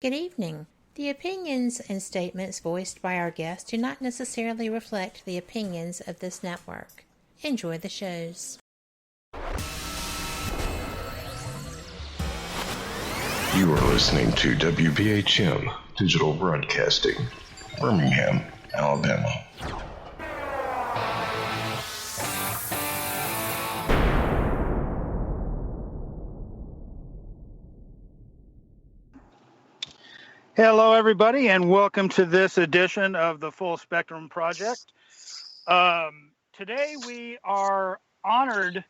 Good evening. The opinions and statements voiced by our guests do not necessarily reflect the opinions of this network. Enjoy the shows. You are listening to WBHM Digital Broadcasting, Birmingham, Alabama. Hello, everybody, and welcome to this edition of the Full Spectrum Project. Today we are honored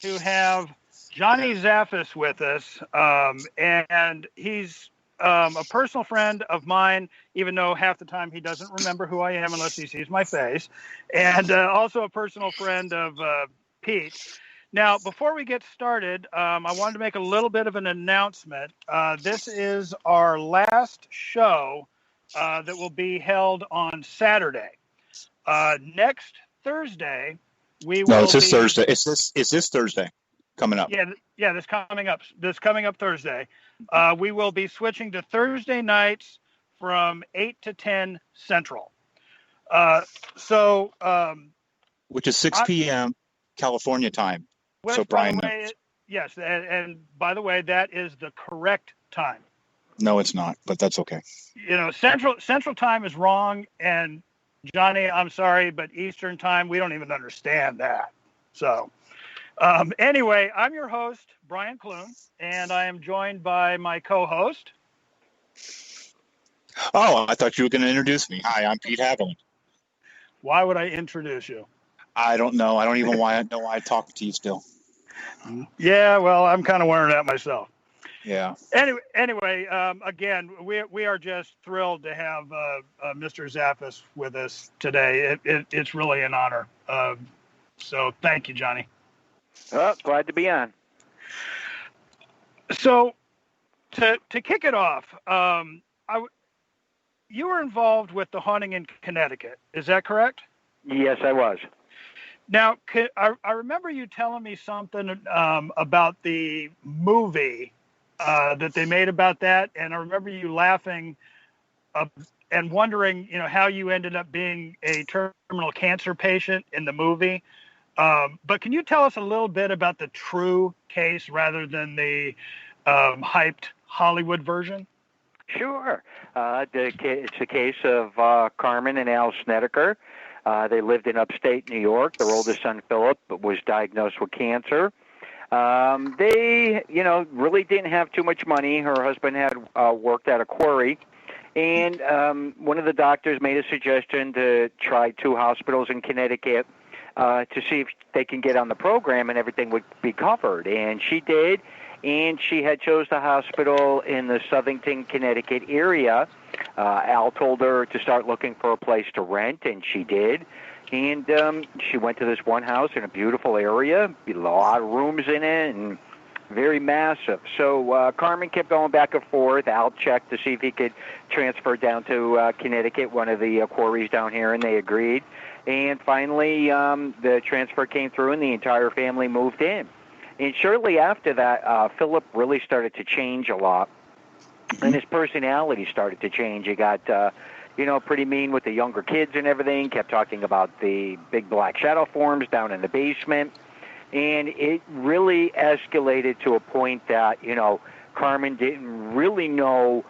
to have Johnny Zaffis with us, and he's a personal friend of mine, even though half the time he doesn't remember who I am unless he sees my face, and also a personal friend of Pete. Now, before we get started, I wanted to make a little bit of an announcement. This is our last show that will be held on Saturday. Next Thursday, we will. No, it's this Thursday. It's this Thursday coming up. Yeah, this coming up Thursday. We will be switching to Thursday nights from 8 to 10 Central. Which is 6 p.m. California time. Which, so Brian knows. Yes, and by the way, that is the correct time. No, it's not, but that's okay. You know, Central time is wrong, and Johnny, I'm sorry, but Eastern time, we don't even understand that. So, anyway, I'm your host, Brian Clune, and I am joined by my co-host. Oh, I thought you were going to introduce me. Hi, I'm Pete Haviland. Why would I introduce you? I don't know. I don't even know why I talk to you still. Yeah, well, I'm kind of wondering that myself. Yeah. Anyway, again, we are just thrilled to have Mr. Zaffis with us today. It's really an honor. So thank you, Johnny. Glad to be on. So to kick it off, you were involved with the haunting in Connecticut. Is that correct? Yes, I was. Now, I remember you telling me something about the movie that they made about that, and I remember you laughing and wondering, how you ended up being a terminal cancer patient in the movie. But can you tell us a little bit about the true case rather than the hyped Hollywood version? Sure. It's a case of Carmen and Al Snedeker. They lived in upstate New York. Their oldest son, Philip, was diagnosed with cancer. They, really didn't have too much money. Her husband had worked at a quarry. And one of the doctors made a suggestion to try 2 hospitals in Connecticut to see if they can get on the program and everything would be covered. And she did. And she had chose the hospital in the Southington, Connecticut area. Al told her to start looking for a place to rent, and she did. And she went to this one house in a beautiful area, a lot of rooms in it, and very massive. So Carmen kept going back and forth. Al checked to see if he could transfer down to Connecticut, one of the quarries down here, and they agreed. And finally, the transfer came through, and the entire family moved in. And shortly after that, Philip really started to change a lot, and his personality started to change. He got, pretty mean with the younger kids and everything, kept talking about the big black shadow forms down in the basement, and it really escalated to a point that, Carmen didn't really know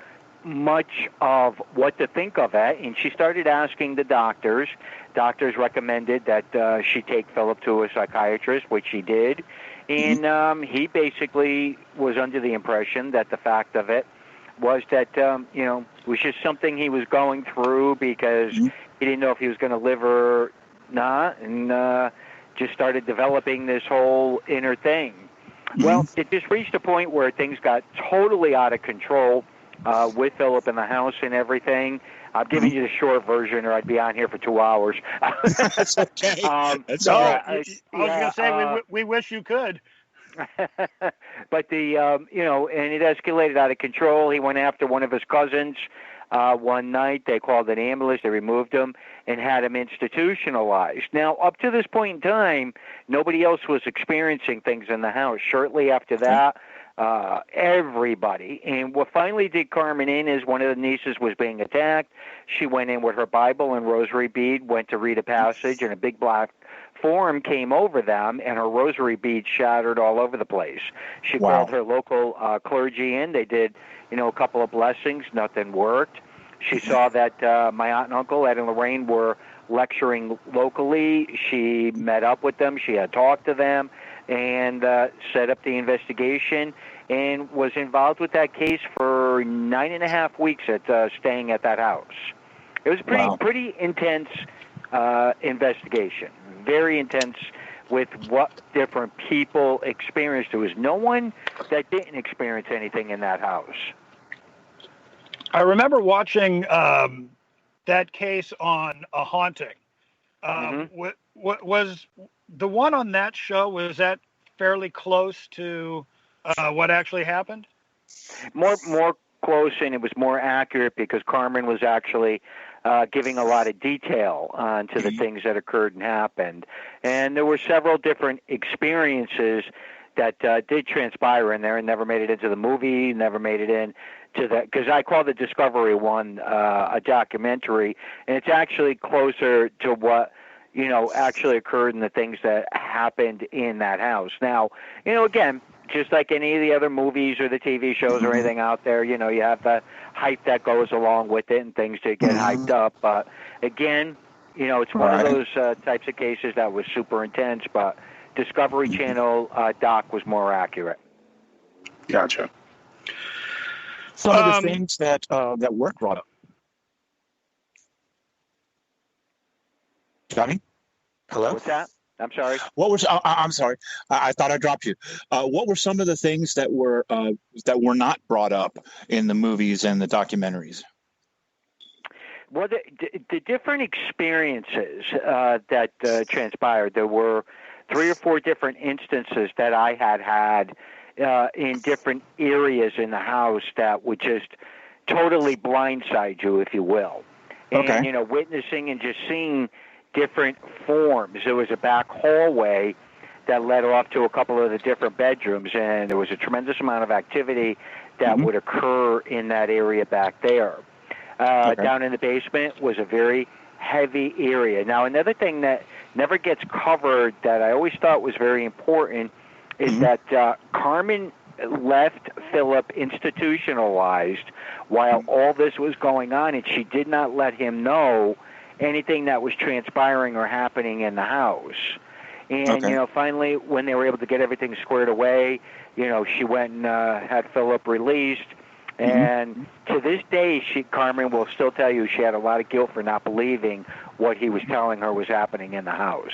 much of what to think of it, and she started asking the doctors. Doctors recommended that she take Philip to a psychiatrist, which she did. And he basically was under the impression that the fact of it was that, it was just something he was going through because he didn't know if he was going to live or not, and just started developing this whole inner thing. Well, it just reached a point where things got totally out of control with Philip in the house and everything. I'm giving you the short version, or I'd be on here for 2 hours. That's okay. That's all right. I was going to say, we wish you could. But and it escalated out of control. He went after one of his cousins one night. They called an ambulance. They removed him and had him institutionalized. Now, up to this point in time, nobody else was experiencing things in the house. Shortly after that, everybody. And what finally did Carmen in is one of the nieces was being attacked. She went in with her Bible and rosary bead, went to read a passage, and a big black form came over them, and her rosary bead shattered all over the place. She called her local clergy in. They did, a couple of blessings. Nothing worked. She saw that my aunt and uncle, Ed and Lorraine, were lecturing locally. She met up with them. She had talked to them and set up the investigation and was involved with that case for 9.5 weeks at staying at that house. It was pretty intense investigation, very intense with what different people experienced. There was no one that didn't experience anything in that house. I remember watching that case on A Haunting. What was the one on that show? Was that fairly close to what actually happened? More close, and it was more accurate because Carmen was actually giving a lot of detail to the things that occurred and happened. And there were several different experiences that did transpire in there and never made it into the movie, never made it in to that, because I call the Discovery one a documentary, and it's actually closer to what actually occurred and the things that happened in that house. Now, again, just like any of the other movies or the TV shows or anything out there, you have the hype that goes along with it and things to get hyped up. But again, it's one of those types of cases that was super intense, but Discovery Channel doc was more accurate. Gotcha. Some of the things that weren't brought up. Johnny? Hello? What's that? I'm sorry. I'm sorry. I thought I dropped you. What were some of the things that were not brought up in the movies and the documentaries? Well, the different experiences that transpired, there were 3 or 4 different instances that I had in different areas in the house that would just totally blindside you, if you will. And, witnessing and just seeing different forms. There was a back hallway that led off to a couple of the different bedrooms, and there was a tremendous amount of activity that would occur in that area back there. Down in the basement was a very heavy area. Now, another thing that never gets covered that I always thought was very important is that Carmen left Philip institutionalized while all this was going on, and she did not let him know anything that was transpiring or happening in the house. And, finally, when they were able to get everything squared away, she went and had Philip released. And to this day, Carmen will still tell you she had a lot of guilt for not believing what he was telling her was happening in the house.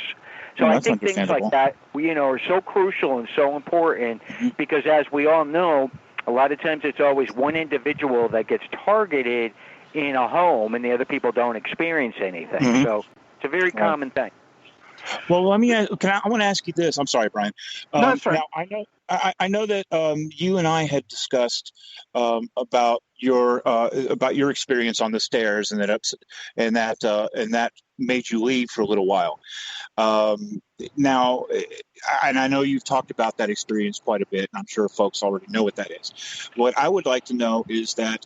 So I think things like that, are so crucial and so important because, as we all know, a lot of times it's always one individual that gets targeted in a home and the other people don't experience anything. So it's a very common thing. Well, let me. I want to ask you this. I'm sorry, Brian. No, sorry. Now I know that you and I had discussed about your experience on the stairs and that made you leave for a little while. Now, and I know you've talked about that experience quite a bit, and I'm sure folks already know what that is. What I would like to know is that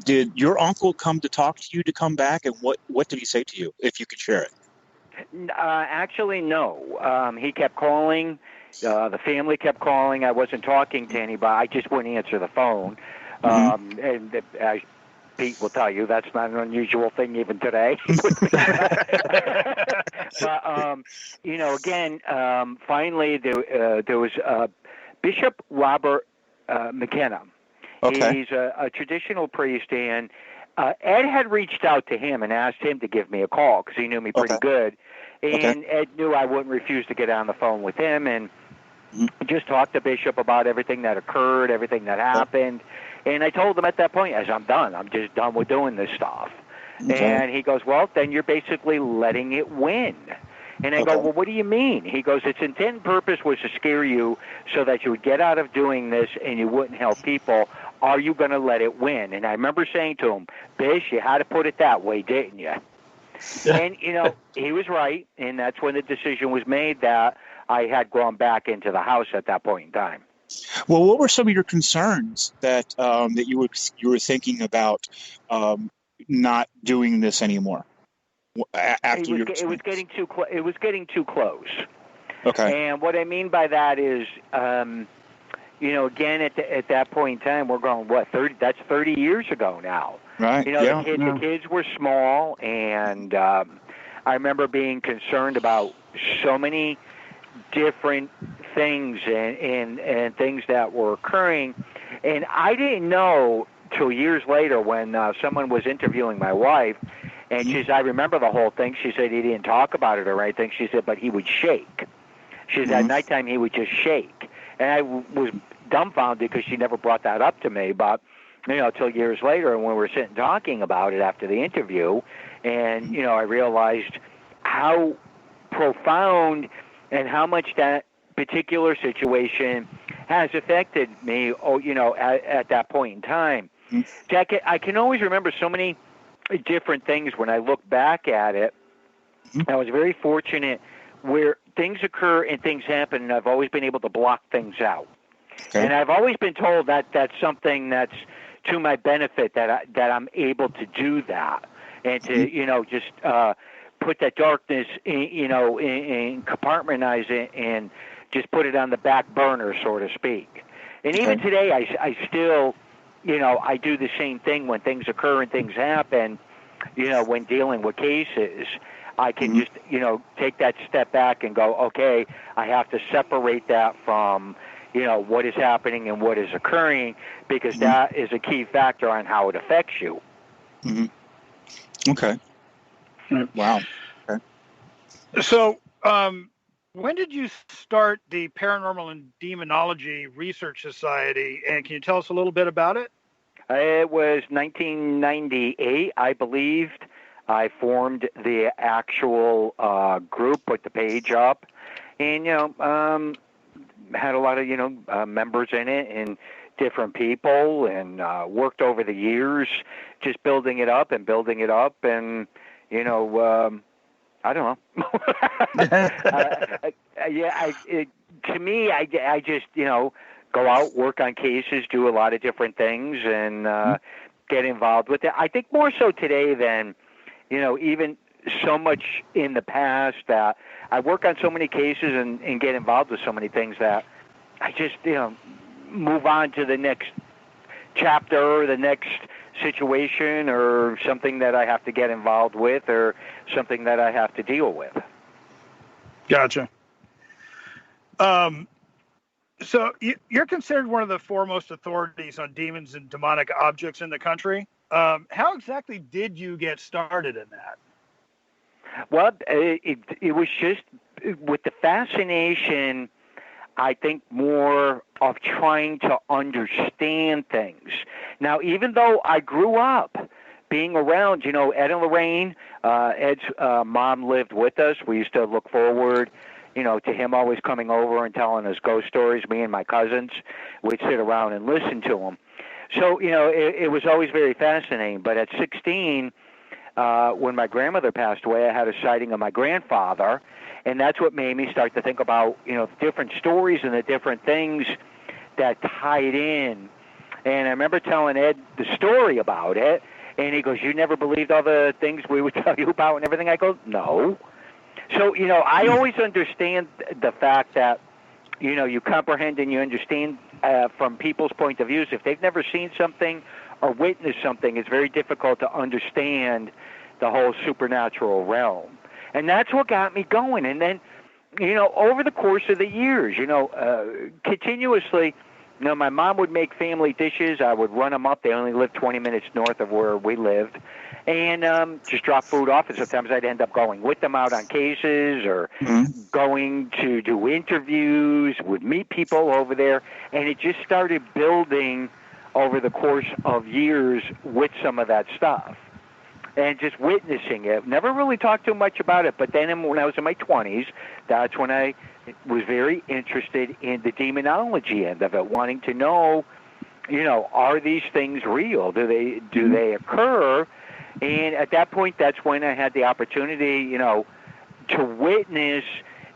did your uncle come to talk to you to come back, and what did he say to you, if you could share it? Actually, no. He kept calling. The family kept calling. I wasn't talking to anybody. I just wouldn't answer the phone. And as Pete will tell you, that's not an unusual thing even today. But, again, finally there was Bishop Robert McKenna. He's a traditional priest, and Ed had reached out to him and asked him to give me a call because he knew me pretty good. And Ed knew I wouldn't refuse to get on the phone with him and just talk to Bishop about everything that occurred, everything that happened. And I told him at that point, I'm done. I'm just done with doing this stuff. And he goes, well, then you're basically letting it win. And I go, well, what do you mean? He goes, its intent and purpose was to scare you so that you would get out of doing this and you wouldn't help people. Are you going to let it win? And I remember saying to him, Bish, you had to put it that way, didn't you? And, he was right, and that's when the decision was made that I had gone back into the house at that point in time. Well, what were some of your concerns that that you were thinking about not doing this anymore after your It was getting too it was getting too close. Okay. And what I mean by that is, again, at that point in time, we're going, what, 30? That's 30 years ago now. Right. The kids were small, and I remember being concerned about so many different things and things that were occurring. And I didn't know till years later when someone was interviewing my wife, and she said, I remember the whole thing. She said he didn't talk about it or anything. She said, but he would shake. She said at nighttime he would just shake. And I was dumbfounded because she never brought that up to me. But, till years later when we were sitting talking about it after the interview, and, I realized how profound and how much that particular situation has affected me, at that point in time. Jack, I can always remember so many different things when I look back at it. I was very fortunate where things occur and things happen, and I've always been able to block things out. Okay. And I've always been told that that's something that's to my benefit, that I'm able to do that, and to just put that darkness and compartmentalize it and just put it on the back burner, so to speak. And even today, I still, I do the same thing when things occur and things happen. When dealing with cases, I can just, take that step back and go, okay, I have to separate that from, what is happening and what is occurring, because that is a key factor on how it affects you. Okay. Wow. Okay. So, when did you start the Paranormal and Demonology Research Society, and can you tell us a little bit about it? It was 1998, I believed. I formed the actual group, put the page up, and, had a lot of, members in it and different people, and worked over the years just building it up. And, I don't know. To me, I just, go out, work on cases, do a lot of different things, and get involved with it. I think more so today than, even so much in the past, that I work on so many cases and get involved with so many things that I just, move on to the next chapter or the next situation or something that I have to get involved with or something that I have to deal with. Gotcha. So you're considered one of the foremost authorities on demons and demonic objects in the country. How exactly did you get started in that? Well, it was just with the fascination, I think, more of trying to understand things. Now, even though I grew up being around, Ed and Lorraine, Ed's mom lived with us. We used to look forward, to him always coming over and telling us ghost stories. Me and my cousins would sit around and listen to him. So, it was always very fascinating. But at 16, when my grandmother passed away, I had a sighting of my grandfather. And that's what made me start to think about, different stories and the different things that tied in. And I remember telling Ed the story about it, and he goes, "You never believed all the things we would tell you about and everything?" I go, "No." So, I always understand the fact that, you comprehend and you understand from people's point of views. If they've never seen something or witnessed something, it's very difficult to understand the whole supernatural realm. And that's what got me going. And then, over the course of the years, continuously, my mom would make family dishes. I would run them up. They only lived 20 minutes north of where we lived. And just drop food off. And sometimes I'd end up going with them out on cases or going to do interviews, would meet people over there. And it just started building over the course of years with some of that stuff. And just witnessing it. Never really talked too much about it, but then when I was in my 20s, that's when I was very interested in the demonology end of it, wanting to know, are these things real? Do they occur? And at that point, that's when I had the opportunity, to witness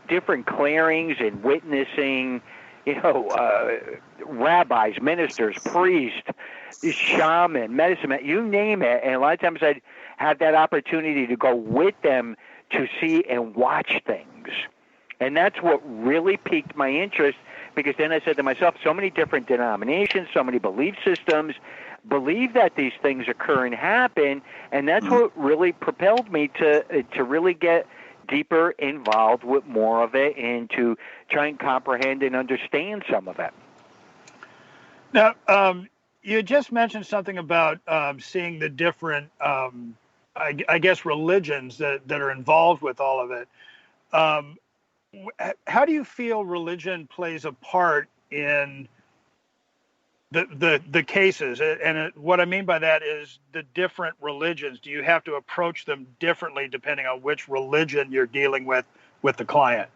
different clearings and witnessing, rabbis, ministers, priests, shaman, medicine man, you name it. And a lot of times I'd have that opportunity to go with them to see and watch things. And that's what really piqued my interest, because then I said to myself, so many different denominations, so many belief systems believe that these things occur and happen, and that's what really propelled me to really get deeper involved with more of it and to try and comprehend and understand some of it. Now, you just mentioned something about seeing the different, I guess, religions that are involved with all of it. How do you feel religion plays a part in the cases? And what I mean by that is the different religions. Do you have to approach them differently depending on which religion you're dealing with the client?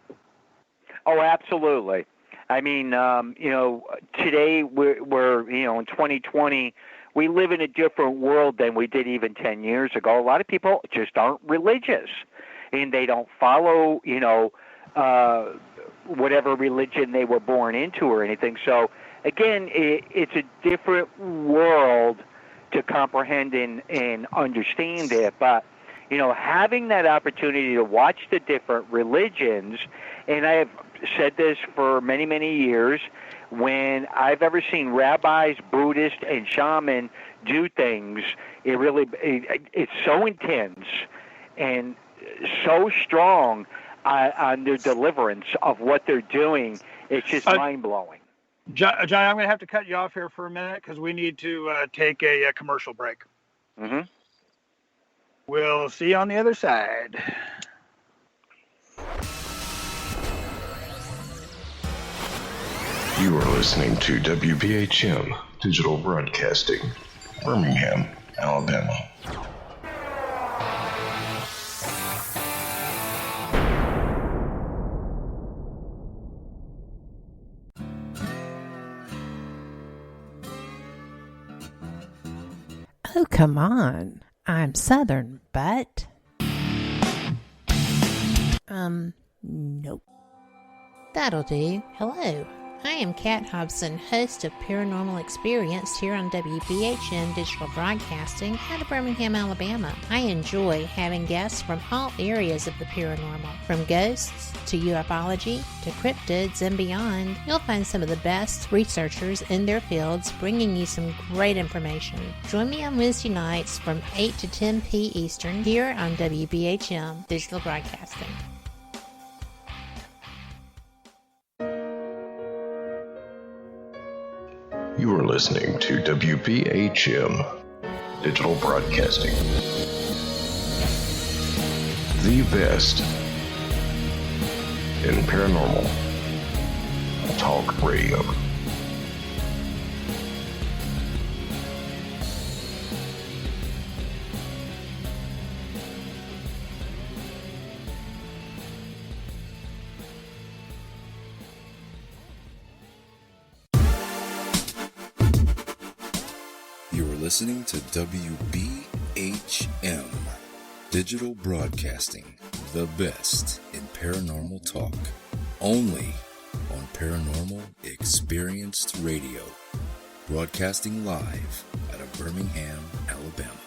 Oh, absolutely. I mean, today we're in 2020, we live in a different world than we did even 10 years ago. A lot of people just aren't religious, and they don't follow, whatever religion they were born into or anything. So, again, it's a different world to comprehend and understand it. But, having that opportunity to watch the different religions, and I have said this for many, many years, when I've ever seen rabbis, Buddhists, and shaman do things, it's so intense and so strong on their deliverance of what they're doing. It's just mind-blowing. John, I'm going to have to cut you off here for a minute because we need to take a commercial break. Mm-hmm. We'll see you on the other side. You are listening to WBHM Digital Broadcasting, Birmingham, Alabama. Oh, come on. I'm Southern, but... Nope. That'll do. Hello. I am Kat Hobson, host of Paranormal Experience here on WBHM Digital Broadcasting out of Birmingham, Alabama. I enjoy having guests from all areas of the paranormal, from ghosts to ufology to cryptids and beyond. You'll find some of the best researchers in their fields bringing you some great information. Join me on Wednesday nights from 8 to 10 p. Eastern here on WBHM Digital Broadcasting. You are listening to WBHM Digital Broadcasting, the best in paranormal talk radio. Listening to WBHM Digital Broadcasting, the best in paranormal talk, only on Paranormal Experienced Radio, broadcasting live out of Birmingham, Alabama.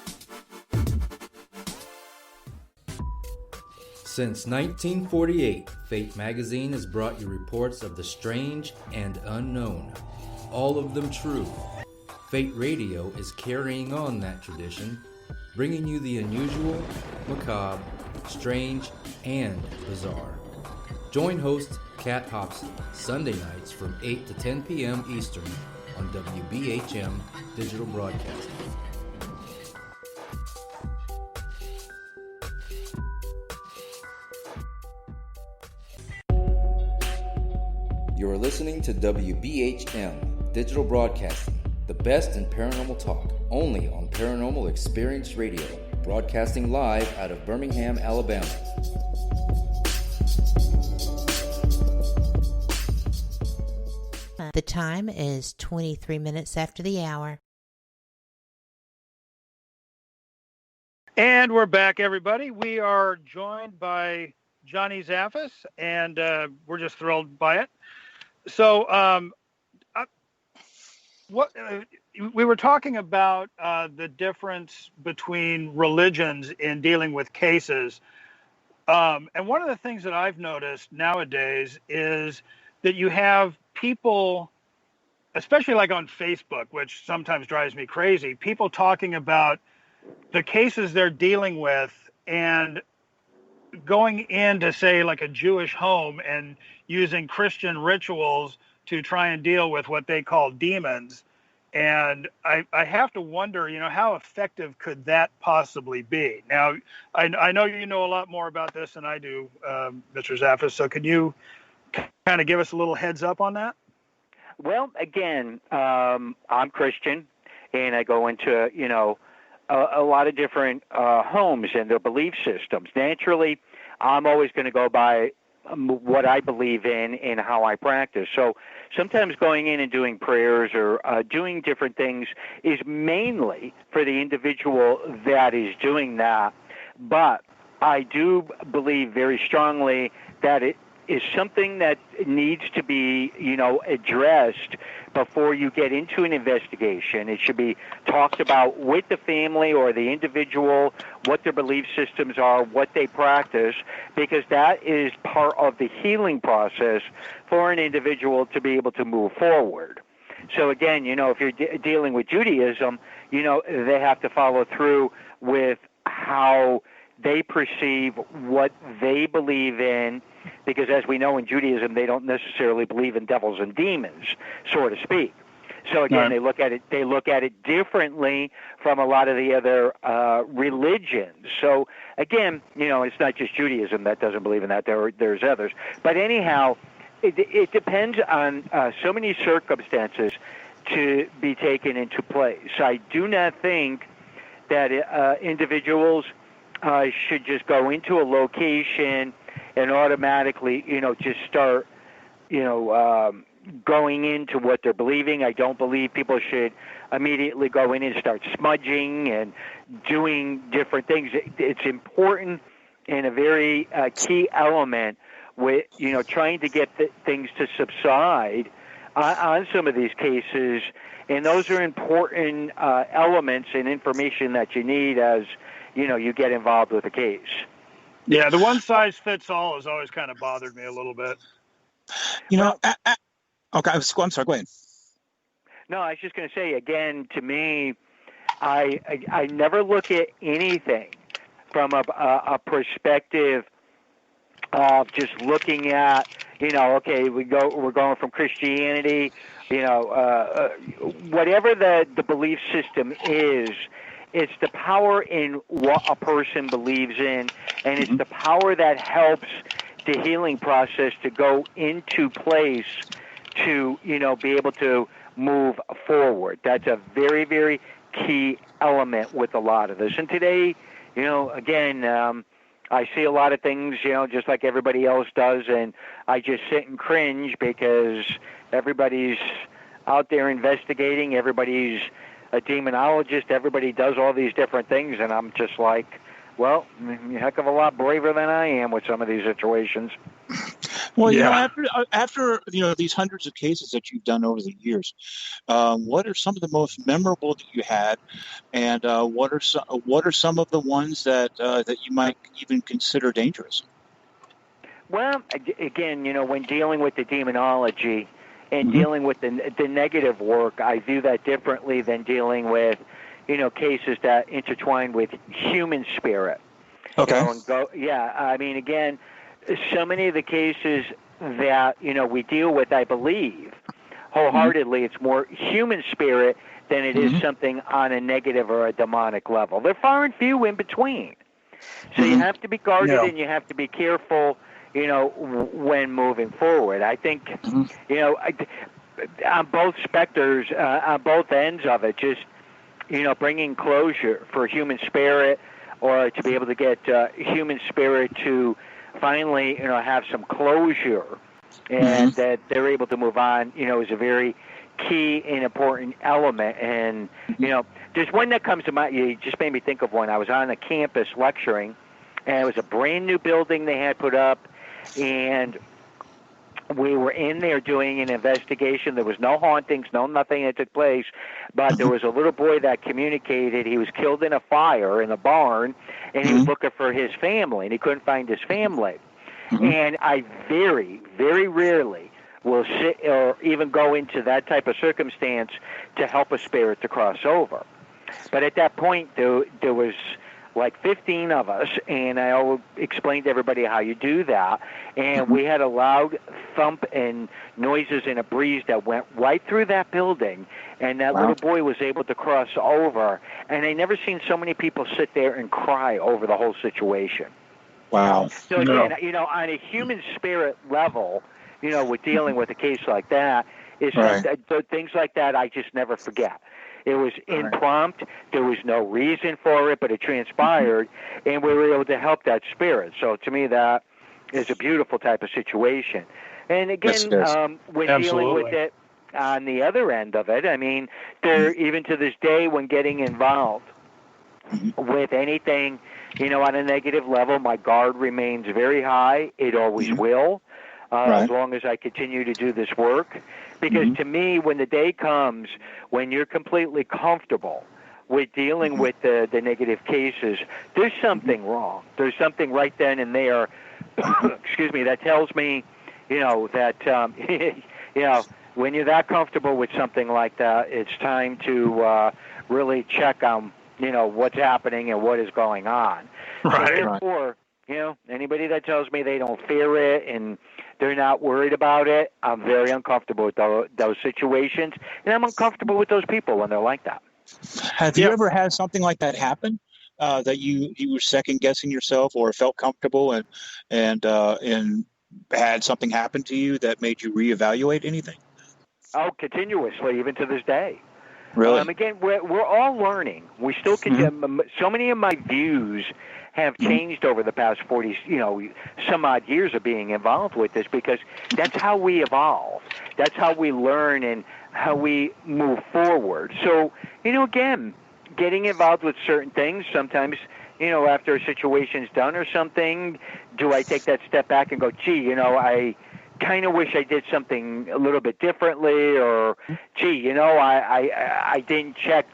Since 1948, Fate magazine has brought you reports of the strange and unknown, all of them true. Fate Radio is carrying on that tradition, bringing you the unusual, macabre, strange, and bizarre. Join host Kat Hobson Sunday nights from 8 to 10 p.m. Eastern on WBHM Digital Broadcasting. You are listening to WBHM Digital Broadcasting, the best in paranormal talk, only on Paranormal Experience Radio, broadcasting live out of Birmingham, Alabama. The time is 23 minutes after the hour. And we're back, everybody. We are joined by Johnny Zaffis, and we're just thrilled by it. So, we were talking about the difference between religions in dealing with cases. And one of the things that I've noticed nowadays is that you have people, especially like on Facebook, which sometimes drives me crazy, people talking about the cases they're dealing with and going into, say, like a Jewish home and using Christian rituals to try and deal with what they call demons. And I have to wonder, how effective could that possibly be? Now, I know you know a lot more about this than I do, Mr. Zaffis. So can you kind of give us a little heads up on that? Well, again, I'm Christian, and I go into, a lot of different homes and their belief systems. Naturally, I'm always going to go by what I believe in and how I practice. So sometimes going in and doing prayers or doing different things is mainly for the individual that is doing that. But I do believe very strongly that it is something that needs to be, addressed before you get into an investigation. It should be talked about with the family or the individual, what their belief systems are, what they practice, because that is part of the healing process for an individual to be able to move forward. So again, if you're dealing with Judaism, they have to follow through with how they perceive what they believe in, because as we know in Judaism, they don't necessarily believe in devils and demons, so to speak. So again, Right. they look at it differently from a lot of the other religions. So again, it's not just Judaism that doesn't believe in that. There's others. But anyhow, it depends on so many circumstances to be taken into place. I do not think that individuals should just go into a location and automatically, just start, going into what they're believing. I don't believe people should immediately go in and start smudging and doing different things. It's important and a very key element with, trying to get things to subside on some of these cases. And those are important elements and information that you need as, you get involved with a case. Yeah, the one size fits all has always kind of bothered me a little bit. Okay, I'm sorry, go ahead. No, I was just going to say, again, to me, I never look at anything from a perspective of just looking at, okay, we're going from Christianity, whatever the belief system is, it's the power in what a person believes in, and it's the power that helps the healing process to go into place to, be able to move forward. That's a very, very key element with a lot of this. And today, again, I see a lot of things, just like everybody else does, and I just sit and cringe because everybody's out there investigating, everybody's a demonologist, everybody does all these different things, and I'm just like, well, a heck of a lot braver than I am with some of these situations. Well, after these hundreds of cases that you've done over the years, what are some of the most memorable that you had, and what are some of the ones that you might even consider dangerous? Well, again, when dealing with the demonology and dealing with the negative work, I view that differently than dealing with, cases that intertwine with human spirit. Okay. I mean, again, so many of the cases that, we deal with, I believe, wholeheartedly, it's more human spirit than it is something on a negative or a demonic level. They're far and few in between. So you have to be guarded and you have to be careful, when moving forward. I think, on both specters, on both ends of it, just, bringing closure for human spirit, or to be able to get human spirit to finally, have some closure, and that they're able to move on, is a very key and important element. And, there's one that comes to mind. You just made me think of one. I was on a campus lecturing, and it was a brand new building they had put up, and We were in there doing an investigation. There was no hauntings, no nothing that took place, but there was a little boy that communicated. He was killed in a fire in a barn, and he was looking for his family, and he couldn't find his family. And I very, very rarely will sit or even go into that type of circumstance to help a spirit to cross over. But at that point, there was like 15 of us, and I always explained to everybody how you do that. And we had a loud thump and noises and a breeze that went right through that building, and that little boy was able to cross over. And I never seen so many people sit there and cry over the whole situation. Wow. So again, on a human spirit level, with dealing with a case like that, is things like that I just never forget. It was impromptu. There was no reason for it, but it transpired, and we were able to help that spirit. So to me, that is a beautiful type of situation. And again, when dealing with it on the other end of it, I mean, there even to this day, when getting involved with anything, on a negative level, my guard remains very high. It always will, as long as I continue to do this work. Because to me, when the day comes when you're completely comfortable with dealing with the negative cases, there's something wrong. There's something right then and there, excuse me, that tells me, that, when you're that comfortable with something like that, it's time to really check on, what's happening and what is going on. So therefore, anybody that tells me they don't fear it and they're not worried about it, I'm very uncomfortable with those situations, and I'm uncomfortable with those people when they're like that. Have you ever had something like that happen, that you were second guessing yourself or felt comfortable and had something happen to you that made you reevaluate anything? Oh, continuously, even to this day. Really? Again, we're all learning. We still can. So many of my views have changed over the past 40, some odd years of being involved with this, because that's how we evolve. That's how we learn and how we move forward. So, again, getting involved with certain things, sometimes, after a situation's done or something, do I take that step back and go, gee, I kind of wish I did something a little bit differently, or, gee, I didn't check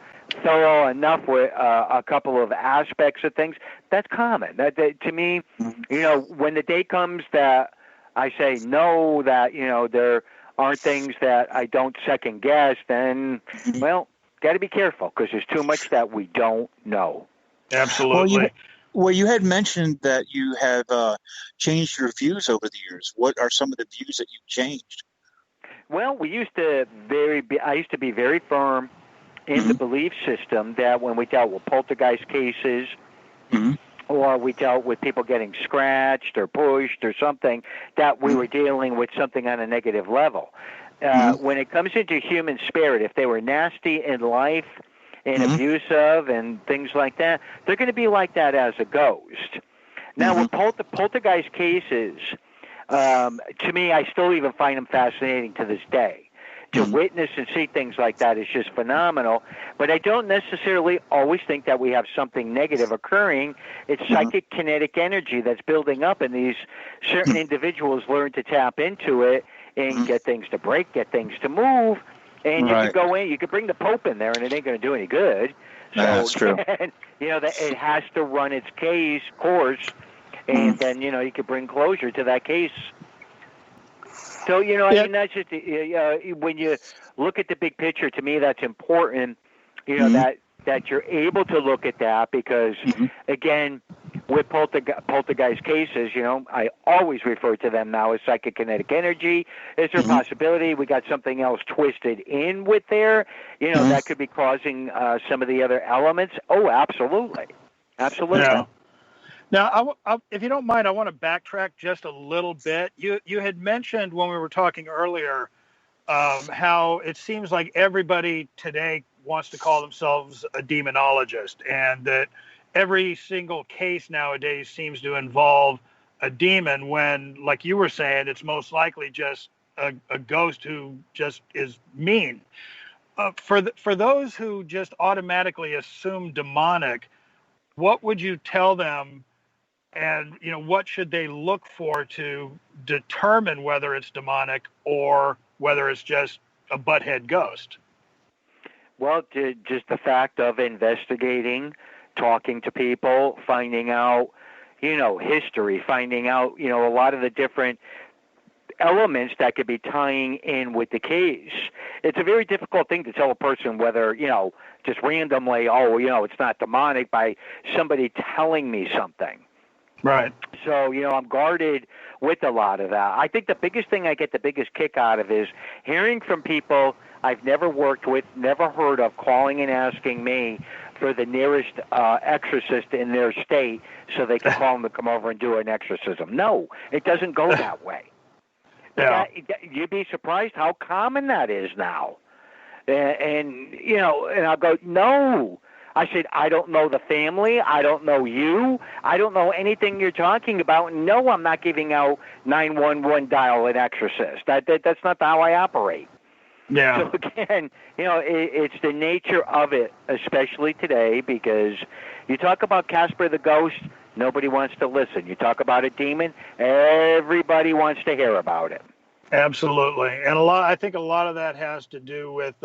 thorough enough with a couple of aspects of things. That's common. That to me, when the day comes that I say no, that there aren't things that I don't second guess, then well, got to be careful, because there's too much that we don't know. Absolutely. Well, you had mentioned that you have changed your views over the years. What are some of the views that you've changed? Well, I used to be very firm in the belief system that when we dealt with poltergeist cases, or we dealt with people getting scratched or pushed or something, that we were dealing with something on a negative level. When it comes into human spirit, if they were nasty in life and abusive and things like that, they're going to be like that as a ghost. Now, with poltergeist cases, to me, I still even find them fascinating to this day. To witness and see things like that is just phenomenal. But I don't necessarily always think that we have something negative occurring. It's psychic kinetic energy that's building up, and these certain individuals learn to tap into it and get things to break, get things to move. And you could go in, you could bring the Pope in there, and it ain't going to do any good. So, that's true. It has to run its course, and then, you could bring closure to that case. So, I mean, that's just, when you look at the big picture, to me, that's important, that you're able to look at that, because, again, with poltergeist cases, I always refer to them now as psychic kinetic energy. Is there a possibility we got something else twisted in with there, that could be causing some of the other elements? Oh, absolutely. Absolutely. Yeah. Now, if you don't mind, I want to backtrack just a little bit. You had mentioned when we were talking earlier how it seems like everybody today wants to call themselves a demonologist, and that every single case nowadays seems to involve a demon, when, like you were saying, it's most likely just a ghost who just is mean. For those who just automatically assume demonic, what would you tell them And, what should they look for to determine whether it's demonic or whether it's just a butthead ghost? Well, just the fact of investigating, talking to people, finding out, history, finding out, a lot of the different elements that could be tying in with the case. It's a very difficult thing to tell a person whether, just randomly, it's not demonic by somebody telling me something. Right. So, I'm guarded with a lot of that. I think the biggest thing I get the biggest kick out of is hearing from people I've never worked with, never heard of, calling and asking me for the nearest exorcist in their state so they can call them to come over and do an exorcism. No, it doesn't go that way. Yeah. You'd be surprised how common that is now. And I'll go, no. I said, I don't know the family. I don't know you. I don't know anything you're talking about. No, I'm not giving out 911 dial an exorcist. That's not how I operate. Yeah. So again, it's the nature of it, especially today, because you talk about Casper the Ghost, nobody wants to listen. You talk about a demon, everybody wants to hear about it. Absolutely. And I think a lot of that has to do with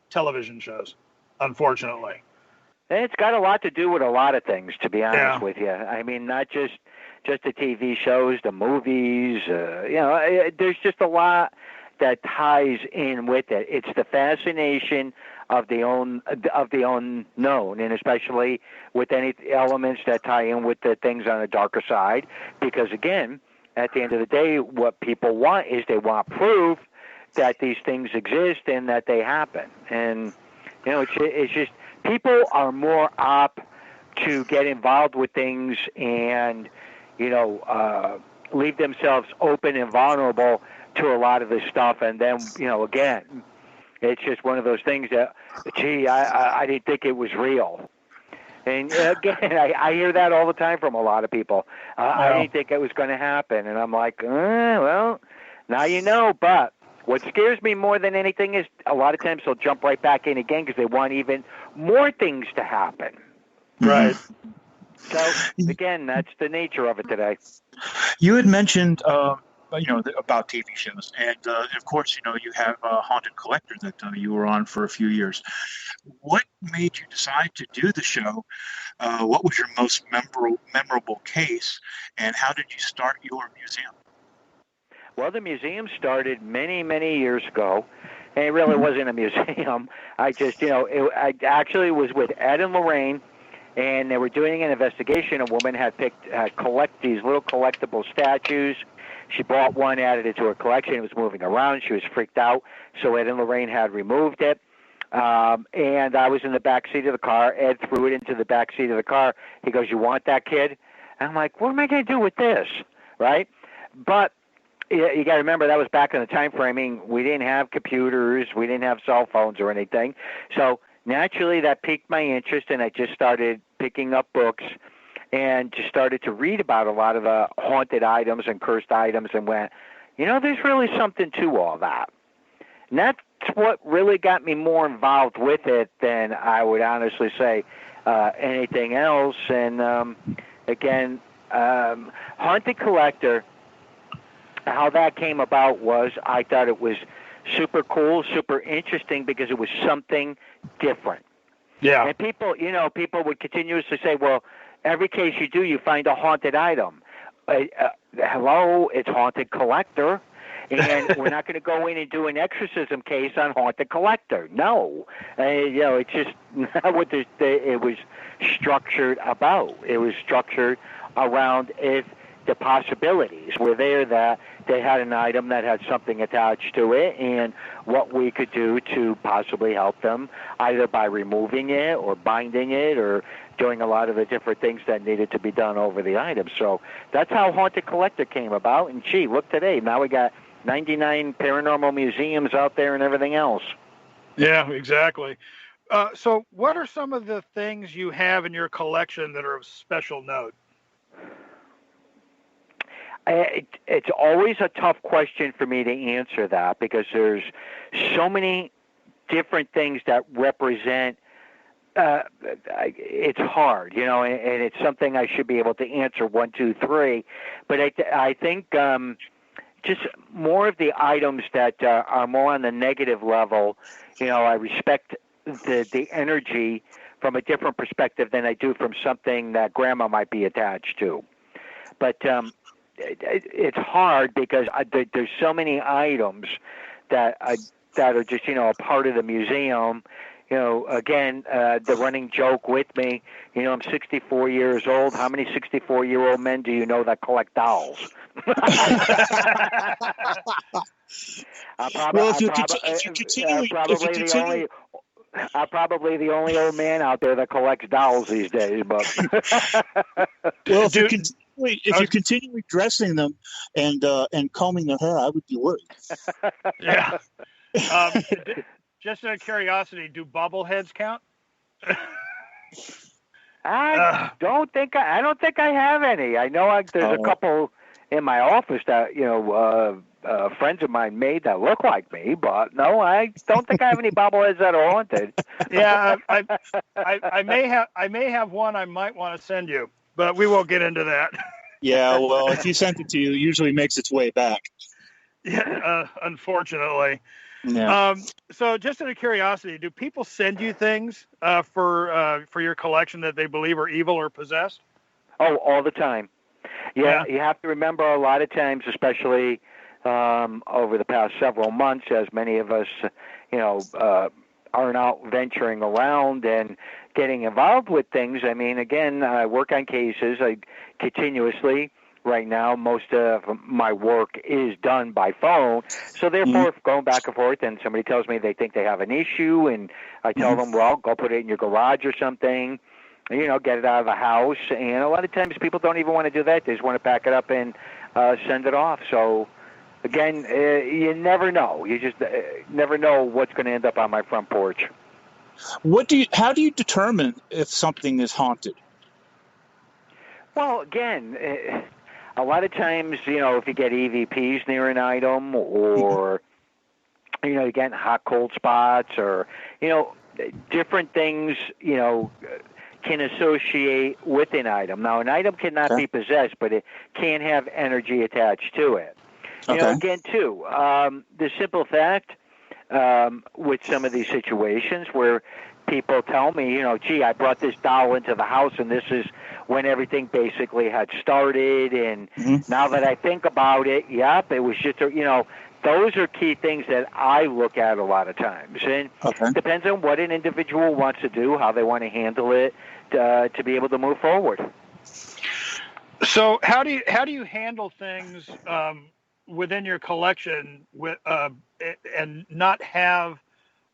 television shows, unfortunately. It's got a lot to do with a lot of things, to be honest Yeah. with you. I mean, not just the TV shows, the movies. There's just a lot that ties in with it. It's the fascination of the unknown, and especially with any elements that tie in with the things on the darker side. Because again, at the end of the day, what people want is they want proof that these things exist and that they happen. And it's just people are more apt to get involved with things and leave themselves open and vulnerable to a lot of this stuff. And then again, it's just one of those things that, gee, I didn't think it was real. And again, I hear that all the time from a lot of people. I didn't think it was going to happen. And I'm like, well, now you know. But what scares me more than anything is a lot of times they'll jump right back in again because they want even more things to happen. Right. So, again, that's the nature of it today. You had mentioned, about TV shows, and of course, you have Haunted Collector that you were on for a few years. What made you decide to do the show? What was your most memorable case, and how did you start your museum? Well, the museum started many, many years ago, and it really wasn't a museum. I just, I actually was with Ed and Lorraine, and they were doing an investigation. A woman had collect these little collectible statues. She bought one, added it to her collection. It was moving around. She was freaked out, so Ed and Lorraine had removed it. And I was in the back seat of the car. Ed threw it into the back seat of the car. He goes, "You want that, kid?" And I'm like, "What am I going to do with this?" Right? But you got to remember that was back in the time framing. We didn't have computers. We didn't have cell phones or anything. So naturally, that piqued my interest, and I just started picking up books and just started to read about a lot of the haunted items and cursed items and went, there's really something to all that. And that's what really got me more involved with it than I would honestly say anything else. And again, Haunted Collector, how that came about was I thought it was super cool, super interesting because it was something different. Yeah. And people would continuously say, well, every case you do, you find a haunted item. Hello, it's Haunted Collector. And we're not going to go in and do an exorcism case on Haunted Collector. No. It's just not what it was structured about. It was structured around if the possibilities were there that they had an item that had something attached to it and what we could do to possibly help them either by removing it or binding it or doing a lot of the different things that needed to be done over the item. So that's how Haunted Collector came about. And gee, look today. Now we got 99 paranormal museums out there and everything else. Yeah, exactly. So what are some of the things you have in your collection that are of special note? It's always a tough question for me to answer that because there's so many different things that represent it's hard, and it's something I should be able to answer 1, 2, 3. But I think just more of the items that are more on the negative level. I respect the energy from a different perspective than I do from something that grandma might be attached to. But it's hard because there's so many items that are just a part of the museum. Again, the running joke with me, I'm 64 years old. How many 64-year-old men do you know that collect dolls? I'm probably the only old man out there that collects dolls these days. But well, if you're continually dressing them and combing their hair, I would be worried. Yeah. Just out of curiosity, do bobbleheads count? I don't think I have any. I know there's a couple in my office that friends of mine made that look like me, but no, I don't think I have any bobbleheads that are haunted. Yeah, I may have one I might want to send you, but we won't get into that. Yeah, well, if you sent it to you, it usually makes its way back. Yeah, unfortunately. Yeah. So just out of curiosity, do people send you things for your collection that they believe are evil or possessed? Oh, all the time. Yeah, you have to remember a lot of times, especially over the past several months, as many of us, aren't out venturing around and getting involved with things. I mean, again, I work on cases continuously. Right now, most of my work is done by phone. So therefore, going back and forth, and somebody tells me they think they have an issue, and I tell them, well, go put it in your garage or something, get it out of the house. And a lot of times people don't even want to do that. They just want to pack it up and send it off. So, again, you never know. You just never know what's going to end up on my front porch. How do you determine if something is haunted? Well, again, a lot of times, if you get EVPs near an item or, you get hot, cold spots or, different things, can associate with an item. Now, an item cannot be possessed, but it can have energy attached to it. Again, too, the simple fact with some of these situations where people tell me, gee, I brought this doll into the house and this is when everything basically had started. And now that I think about it, it was just, those are key things that I look at a lot of times. And it depends on what an individual wants to do, how they want to handle it to be able to move forward. So how do you handle things within your collection and not have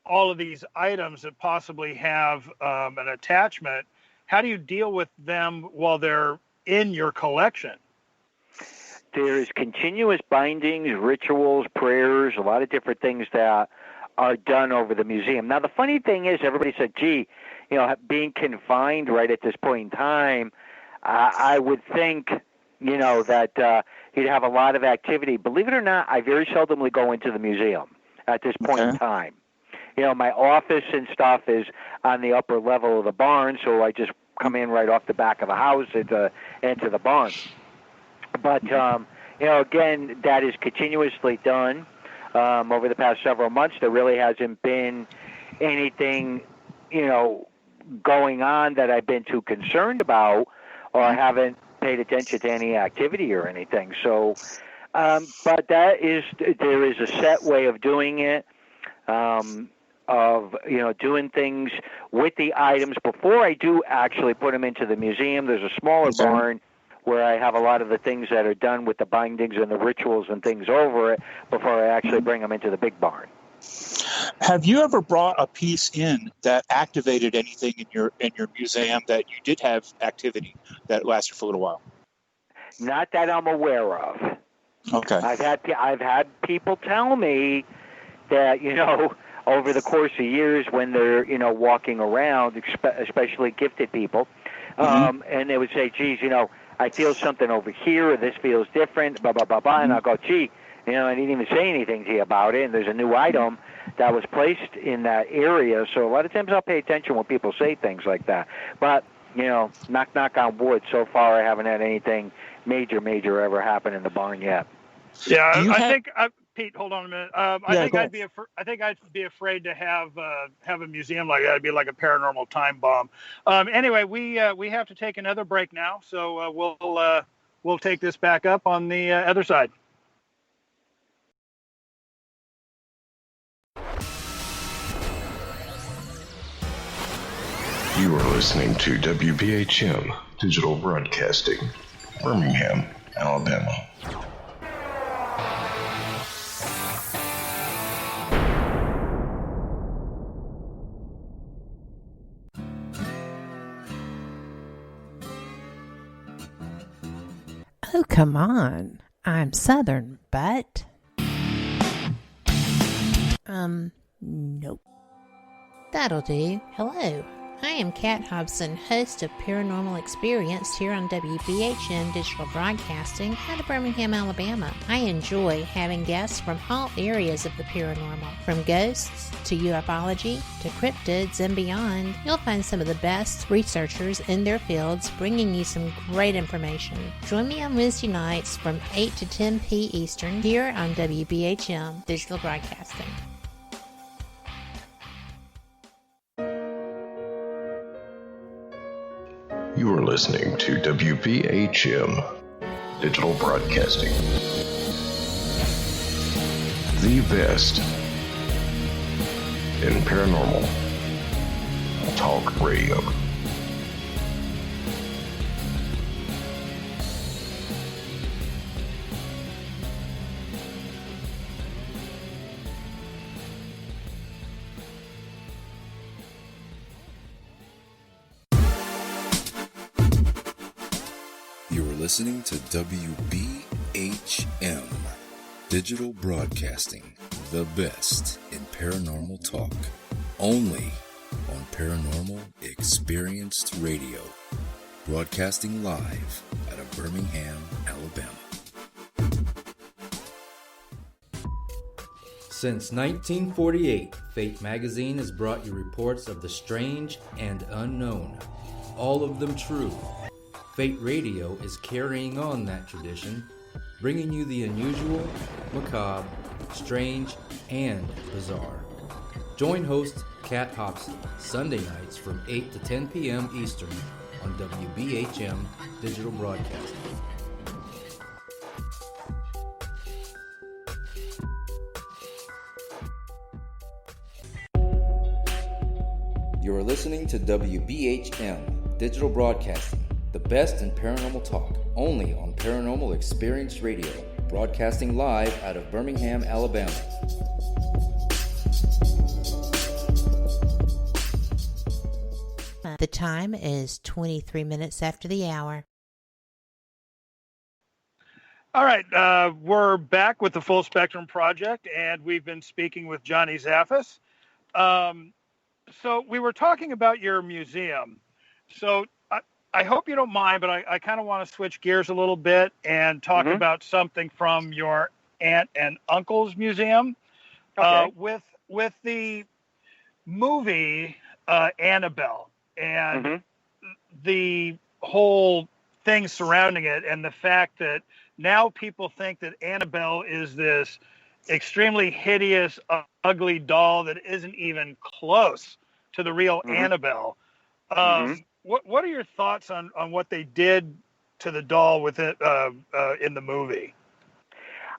all of these items that possibly have an attachment? How do you deal with them while they're in your collection? There's continuous bindings, rituals, prayers, a lot of different things that are done over the museum. Now, the funny thing is, everybody said, gee, being confined right at this point in time, I would think, that you'd have a lot of activity. Believe it or not, I very seldomly go into the museum at this point in time. My office and stuff is on the upper level of the barn, so I just come in right off the back of the house into the barn. But, again, that is continuously done over the past several months. There really hasn't been anything, going on that I've been too concerned about or haven't paid attention to any activity or anything. So, but there is a set way of doing it. Of doing things with the items before I do actually put them into the museum. There's a smaller barn where I have a lot of the things that are done with the bindings and the rituals and things over it before I actually bring them into the big barn. Have you ever brought a piece in that activated anything in your museum that you did have activity that lasted for a little while? Not that I'm aware of. Okay. I've had people tell me that over the course of years when they're, walking around, especially gifted people, and they would say, geez, I feel something over here, or this feels different, blah, blah, blah, blah, and I'll go, gee, I didn't even say anything to you about it, and there's a new item that was placed in that area. So a lot of times I'll pay attention when people say things like that. But, knock on wood, so far I haven't had anything major ever happen in the barn yet. Yeah, I think Pete, hold on a minute. I think I'd be afraid to have a museum like that. It'd be like a paranormal time bomb. Anyway, we have to take another break now, so we'll take this back up on the other side. You are listening to WBHM Digital Broadcasting, Birmingham, Alabama. Oh, come on. I'm Southern, but... nope. That'll do. Hello. I am Kat Hobson, host of Paranormal Experience here on WBHM Digital Broadcasting out of Birmingham, Alabama. I enjoy having guests from all areas of the paranormal, from ghosts to ufology to cryptids and beyond. You'll find some of the best researchers in their fields bringing you some great information. Join me on Wednesday nights from 8 to 10 p. Eastern here on WBHM Digital Broadcasting. You are listening to WBHM Digital Broadcasting, the best in paranormal talk radio. You're listening to WBHM Digital Broadcasting, the best in paranormal talk, only on Paranormal Experienced Radio, broadcasting live out of Birmingham, Alabama. Since 1948, Fate magazine has brought you reports of the strange and unknown, all of them true. Fate Radio is carrying on that tradition, bringing you the unusual, macabre, strange, and bizarre. Join host Kat Hobson Sunday nights from 8 to 10 p.m. Eastern on WBHM Digital Broadcasting. You are listening to WBHM Digital Broadcasting, the best in paranormal talk, only on Paranormal Experience Radio, broadcasting live out of Birmingham, Alabama. The time is 23 minutes after the hour. All right, we're back with the Full Spectrum Project, and we've been speaking with Johnny Zaffis. So we were talking about your museum. So I hope you don't mind, but I kind of want to switch gears a little bit and talk about something from your aunt and uncle's museum. Okay. With the movie Annabelle and the whole thing surrounding it, and the fact that now people think that Annabelle is this extremely hideous, ugly doll that isn't even close to the real Annabelle. What are your thoughts on what they did to the doll with it in the movie?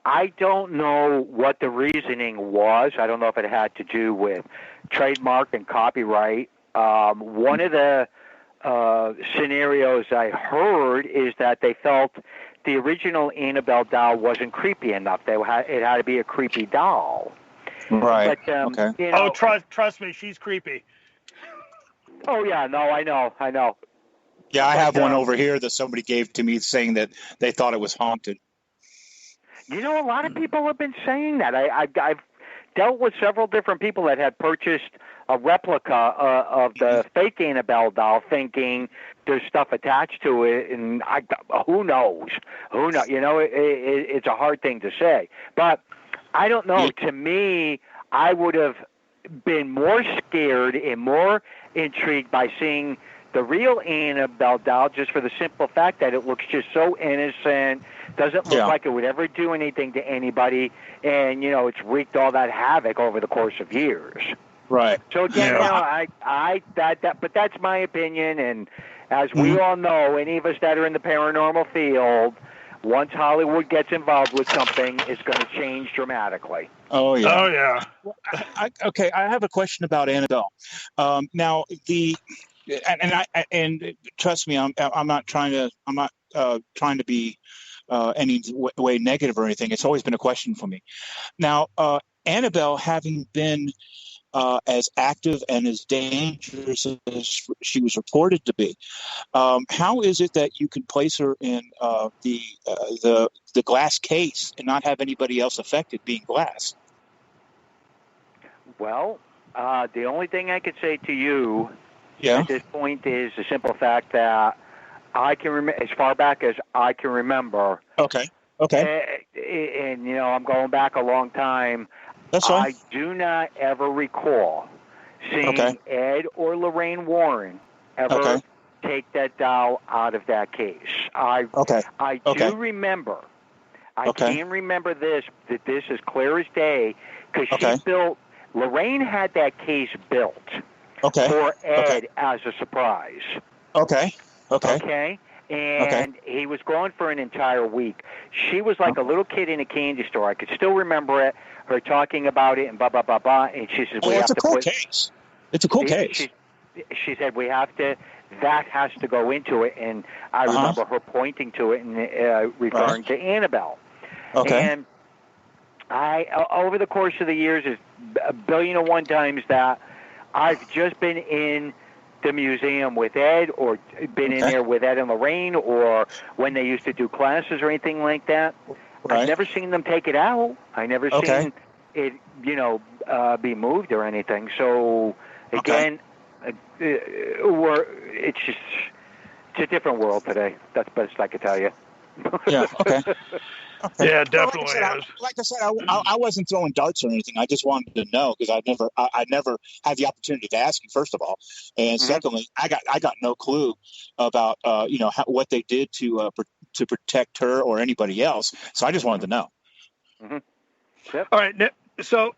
I don't know what the reasoning was. I don't know if it had to do with trademark and copyright. One of the scenarios I heard is that they felt the original Annabelle doll wasn't creepy enough. It had to be a creepy doll. Right. But, Okay. Trust me, she's creepy. Oh, yeah, no, I know. Yeah, I have one over here that somebody gave to me saying that they thought it was haunted. You know, a lot of people have been saying that. I've dealt with several different people that had purchased a replica of the fake Annabelle doll, thinking there's stuff attached to it, and who knows? Who knows? You know, it's a hard thing to say, but I don't know. To me, I would have been more scared and more intrigued by seeing the real Annabelle doll, just for the simple fact that it looks just so innocent, doesn't look like it would ever do anything to anybody, and, you know, it's wreaked all that havoc over the course of years. Right. So again, you know, but that's my opinion, and as we all know, any of us that are in the paranormal field, once Hollywood gets involved with something, it's going to change dramatically. Oh yeah. Oh yeah. Well, I have a question about Annabelle. Now and trust me, I'm not trying to be any way negative or anything. It's always been a question for me. Now, Annabelle, having been as active and as dangerous as she was reported to be, how is it that you can place her in the glass case and not have anybody else affected, being glass? Well, the only thing I could say to you Yeah. at this point is the simple fact that I can remember, as far back as I can remember. Okay. And you know, I'm going back a long time. That's fine. I do not ever recall seeing Ed or Lorraine Warren ever take that doll out of that case. I do remember. I can remember this, that this is clear as day, because she built. Lorraine had that case built for Ed as a surprise. And he was gone for an entire week. She was like a little kid in a candy store. I could still remember it, her talking about it and blah, blah, blah, blah. And she said, it's a cool case. It's a cool case. She said, that has to go into it. And I remember her pointing to it and referring to Annabelle. And over the course of the years, there's a billion and one times that I've just been in the museum with Ed, or been in there with Ed and Lorraine, or when they used to do classes or anything like that. I've never seen them take it out. I never seen it, you know, be moved or anything. So again, it's a different world today. That's the best I could tell you. Yeah, definitely is. Like I said, I wasn't throwing darts or anything. I just wanted to know, because I never had the opportunity to ask you, first of all, and secondly, I got no clue about what they did to protect her or anybody else. So I just wanted to know. All right, so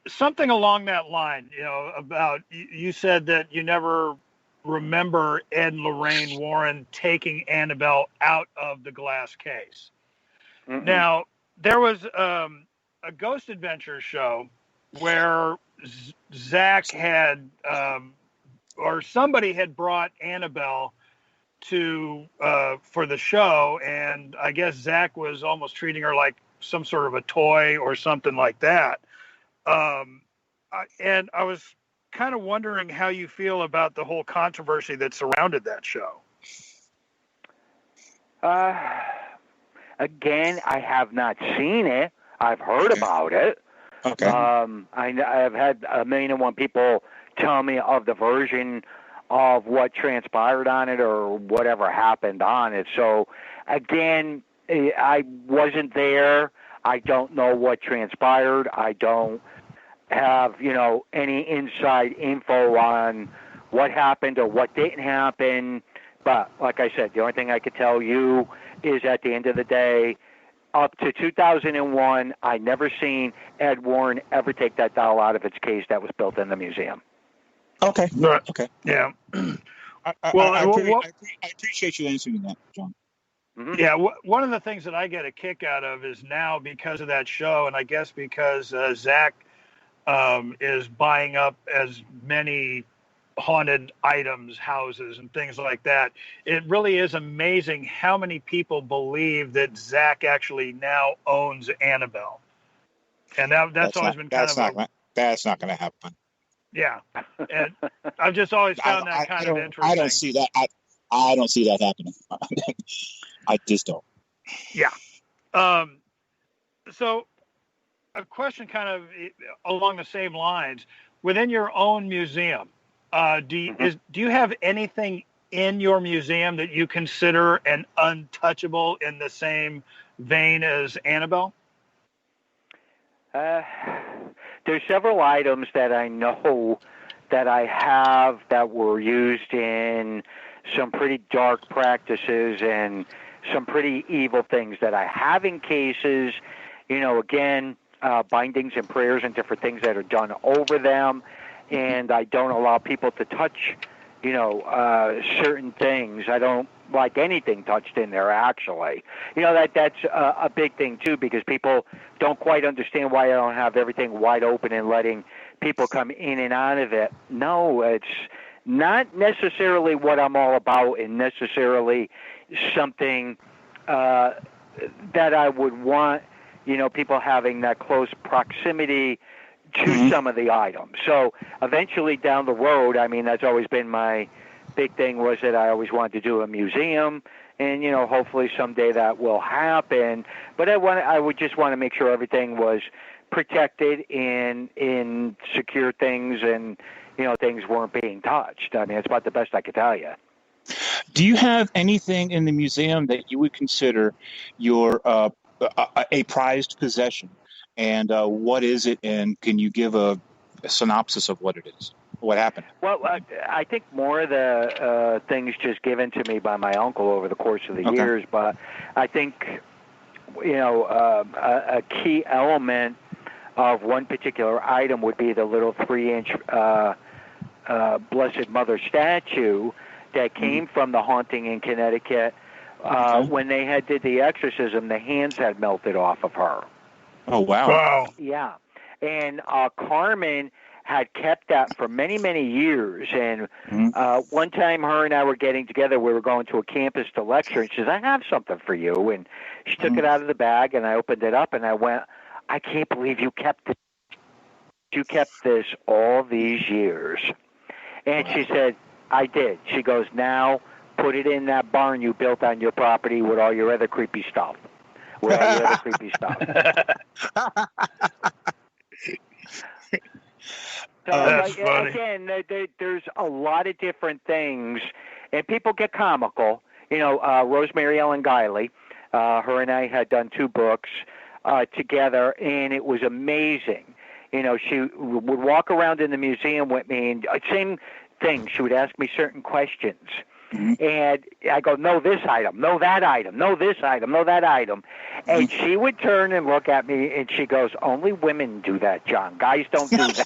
something along that line, you know, about you said that you never remember Ed and Lorraine Warren taking Annabelle out of the glass case. Now, there was a Ghost Adventure show where Zach had, or somebody had brought Annabelle for the show, and I guess Zach was almost treating her like some sort of a toy or something like that. And I was kind of wondering how you feel about the whole controversy that surrounded that show. Again, I have not seen it. I've heard about it. I've had a million and one people tell me of the version of what transpired on it or whatever happened on it. So, again, I wasn't there. I don't know what transpired. I don't have, you know, any inside info on what happened or what didn't happen. But like I said, the only thing I could tell you is at the end of the day, up to 2001, I never seen Ed Warren ever take that doll out of its case that was built in the museum. Yeah. I appreciate you answering that, John. Yeah, one of the things that I get a kick out of is now, because of that show, and I guess because Zach is buying up as many haunted items, houses, and things like that, it really is amazing how many people believe that Zach actually now owns Annabelle. And that's always been kind of that's not going to happen. Yeah, and I've just always found that kind of interesting. I don't see that. I don't see that happening. I just don't. Yeah. So, a question kind of along the same lines: within your own museum, do you have anything in your museum that you consider an untouchable in the same vein as Annabelle? There's several items that I know that I have that were used in some pretty dark practices and some pretty evil things that I have in cases, again, bindings and prayers and different things that are done over them, and I don't allow people to touch, certain things. I don't like anything touched in there, actually. That's a big thing, too, because people don't quite understand why I don't have everything wide open and letting people come in and out of it. No, it's not necessarily what I'm all about and necessarily something that I would want, people having that close proximity to some of the items. So eventually down the road, that's always been my big thing, was that I always wanted to do a museum, and hopefully someday that will happen. But I would just want to make sure everything was protected in secure things, and things weren't being touched. It's about the best I could tell you. Do you have anything in the museum that you would consider your a prized possession? And what is it? And can you give a synopsis of what it is? What happened? Well, I think more of the things just given to me by my uncle over the course of the years. But I think, a key element of one particular item would be the little 3-inch Blessed Mother statue that came from the haunting in Connecticut. When they did the exorcism, the hands had melted off of her. Oh, wow. Wow. Yeah. And Carmen had kept that for many, many years. And one time her and I were getting together, we were going to a campus to lecture, and she says, I have something for you. And she took it out of the bag, and I opened it up, and I went, I can't believe you kept this. You kept this all these years. And she said, I did. She goes, now put it in that barn you built on your property with all your other creepy stuff. There's a lot of different things, and people get comical. Rosemary Ellen Guiley, her and I had done 2 books together, and it was amazing. She would walk around in the museum with me, and same thing. She would ask me certain questions. And I go, no, this item, no, that item, no, this item, no, that item. And she would turn and look at me, and she goes, only women do that, John. Guys don't do that.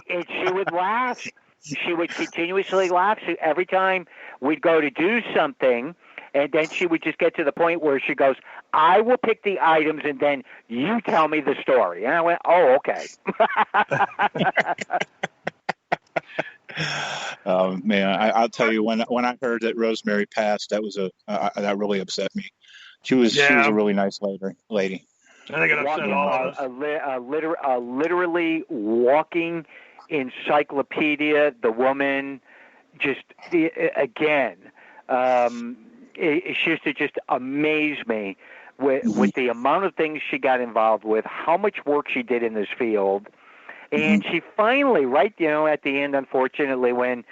and she would laugh. She would continuously laugh. Every time we'd go to do something, and then she would just get to the point where she goes, I will pick the items, and then you tell me the story. And I went, oh, okay. Man, I'll tell you, when I heard that Rosemary passed, that was that really upset me. She was a really nice lady. I think it upset all of us. A literally walking encyclopedia. The woman, just again, she used to just amaze me with the amount of things she got involved with, how much work she did in this field. And she finally, right, at the end, unfortunately, when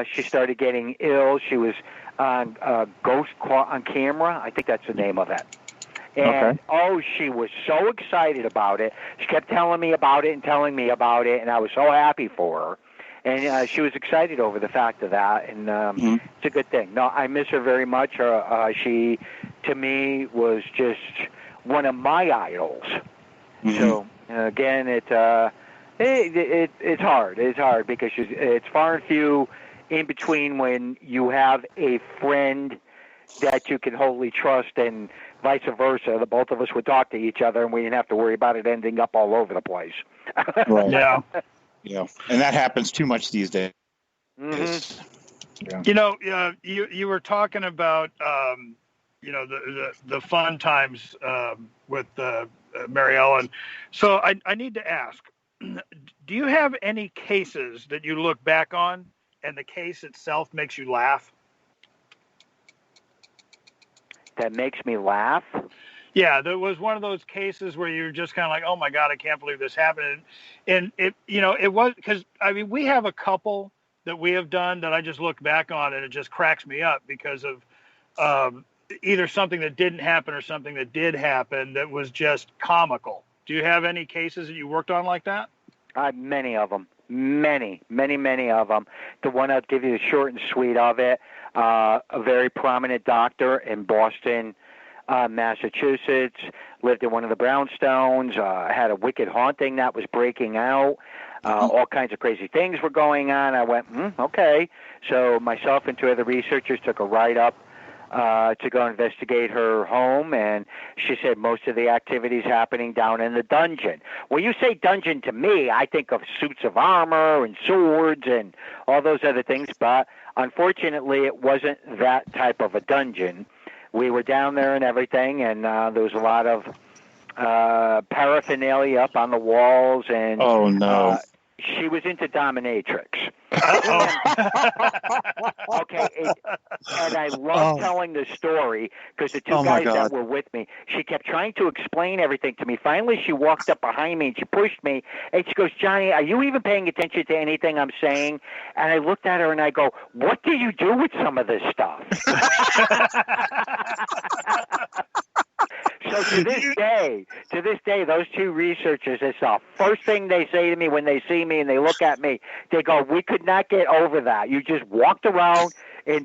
she started getting ill, she was on Ghost on Camera. I think that's the name of it. And, she was so excited about it. She kept telling me about it, and I was so happy for her. And she was excited over the fact of that, and it's a good thing. No, I miss her very much. She, to me, was just one of my idols. So, again, it's hard. It's hard because it's far and few in between when you have a friend that you can wholly trust, and vice versa. The both of us would talk to each other, and we didn't have to worry about it ending up all over the place. Right. Yeah. Yeah, and that happens too much these days. Yeah. You were talking about the fun times with Mary Ellen. So I need to ask, do you have any cases that you look back on and the case itself makes you laugh? That makes me laugh? Yeah, there was one of those cases where you're just kind of like, oh my God, I can't believe this happened. And it, it was because, I mean, we have a couple that we have done that I just look back on and it just cracks me up because of either something that didn't happen or something that did happen that was just comical. Do you have any cases that you worked on like that? Many of them. Many of them. The one I'll give you the short and sweet of it, a very prominent doctor in Boston, Massachusetts, lived in one of the brownstones, had a wicked haunting that was breaking out. All kinds of crazy things were going on. I went, okay. So myself and two other researchers took a ride up to go investigate her home, and she said most of the activities happening down in the dungeon. When you say dungeon to me, I think of suits of armor and swords and all those other things, but unfortunately it wasn't that type of a dungeon. We were down there and everything, and there was a lot of paraphernalia up on the walls, and oh no. She was into dominatrix. Okay, and I love telling this story because the two guys that were with me, she kept trying to explain everything to me. Finally, she walked up behind me and she pushed me, and she goes, Johnny, are you even paying attention to anything I'm saying? And I looked at her and I go, what do you do with some of this stuff? So to this day, those two researchers, it's the first thing they say to me when they see me and they look at me. They go, we could not get over that. You just walked around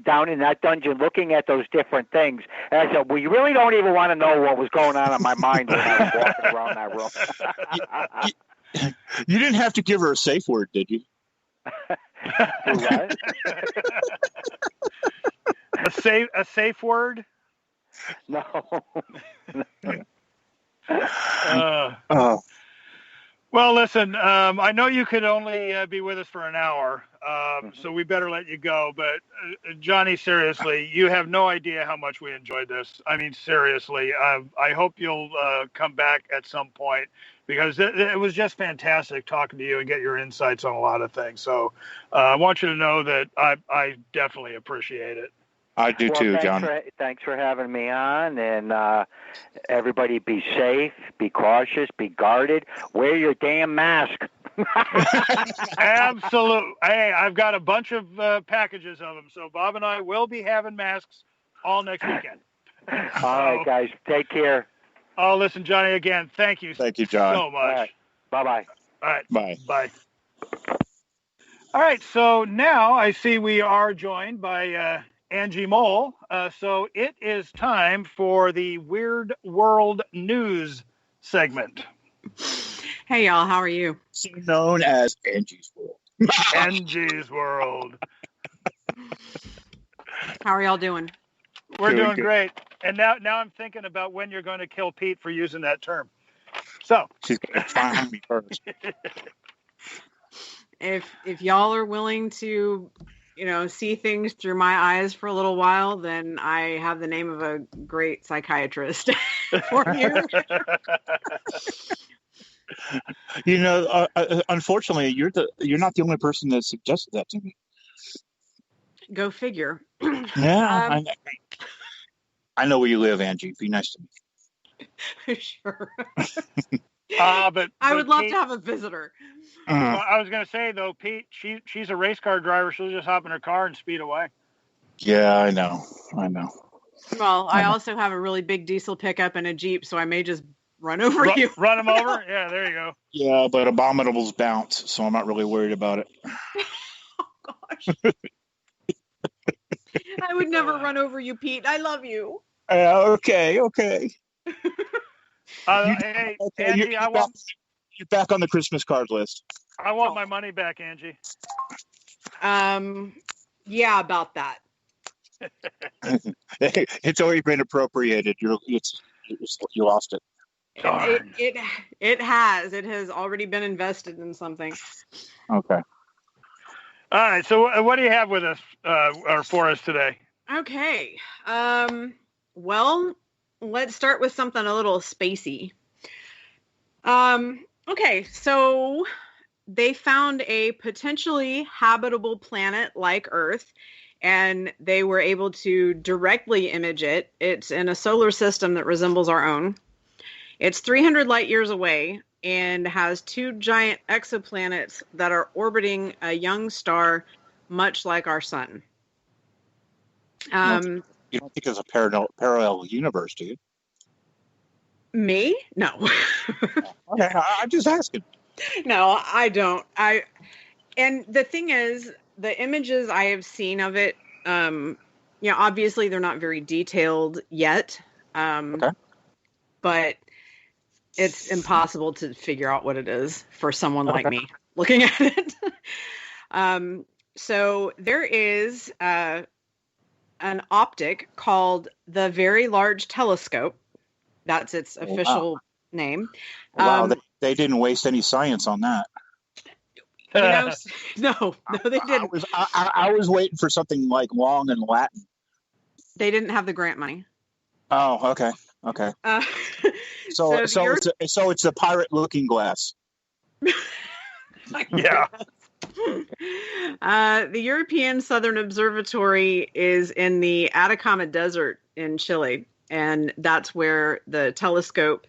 down in that dungeon looking at those different things. And I said, well, you really don't even want to know what was going on in my mind when I was walking around that room. You didn't have to give her a safe word, did you? What? A safe word? No. Well, listen, I know you could only be with us for an hour, so we better let you go. But Johnny, seriously, you have no idea how much we enjoyed this. I mean, seriously, I hope you'll come back at some point because it was just fantastic talking to you and get your insights on a lot of things. So I want you to know that I definitely appreciate it. I do too, John. Thanks for having me on, and everybody be safe, be cautious, be guarded, wear your damn mask. Absolutely. Hey, I've got a bunch of packages of them, so Bob and I will be having masks all next weekend. All right, guys, take care. Oh, listen, Johnny, again, thank you. Thank you, John. So much. All right. Bye-bye. All right. Bye. Bye. All right, so now I see we are joined by Angie Mole. So it is time for the Weird World News segment. Hey, y'all. How are you? Known as Angie's World. Angie's World. How are y'all doing? We're doing great. And now I'm thinking about when you're going to kill Pete for using that term. So she's going to find me first. If y'all are willing to, see things through my eyes for a little while, then I have the name of a great psychiatrist for you. Unfortunately, you're not the only person that suggested that to me. Go figure. Yeah, I know where you live, Angie. Be nice to me. Sure. But I would love Pete, to have a visitor. Well, I was going to say, though, Pete, she's a race car driver. She'll just hop in her car and speed away. Yeah, I know. Well, I also have a really big diesel pickup and a Jeep, so I may just run over you. Run them over? Yeah, there you go. Yeah, but abominables bounce, so I'm not really worried about it. Oh, gosh. I would never run over you, Pete. I love you. Okay. Hey, Angie, you're back on the Christmas card list. I want my money back, Angie. Yeah, about that. It's already been appropriated. You lost it. It has already been invested in something. Okay. All right. So what do you have with us or for us today? Okay. Well, let's start with something a little spacey. Okay. So they found a potentially habitable planet like Earth and they were able to directly image it. It's in a solar system that resembles our own. It's 300 light years away and has 2 giant exoplanets that are orbiting a young star, much like our sun. You don't think it's a parallel universe, do you? Me? No. Okay, I'm just asking. No, I don't. And the thing is, the images I have seen of it, obviously they're not very detailed yet. But it's impossible to figure out what it is for someone like me looking at it. So there is an optic called the Very Large Telescope. That's its official name. Wow, they didn't waste any science on that. No, they didn't. I was waiting for something like long in Latin. They didn't have the grant money. Oh, okay. So it's a pirate looking glass. Yeah. The European Southern Observatory is in the Atacama Desert in Chile, and that's where the telescope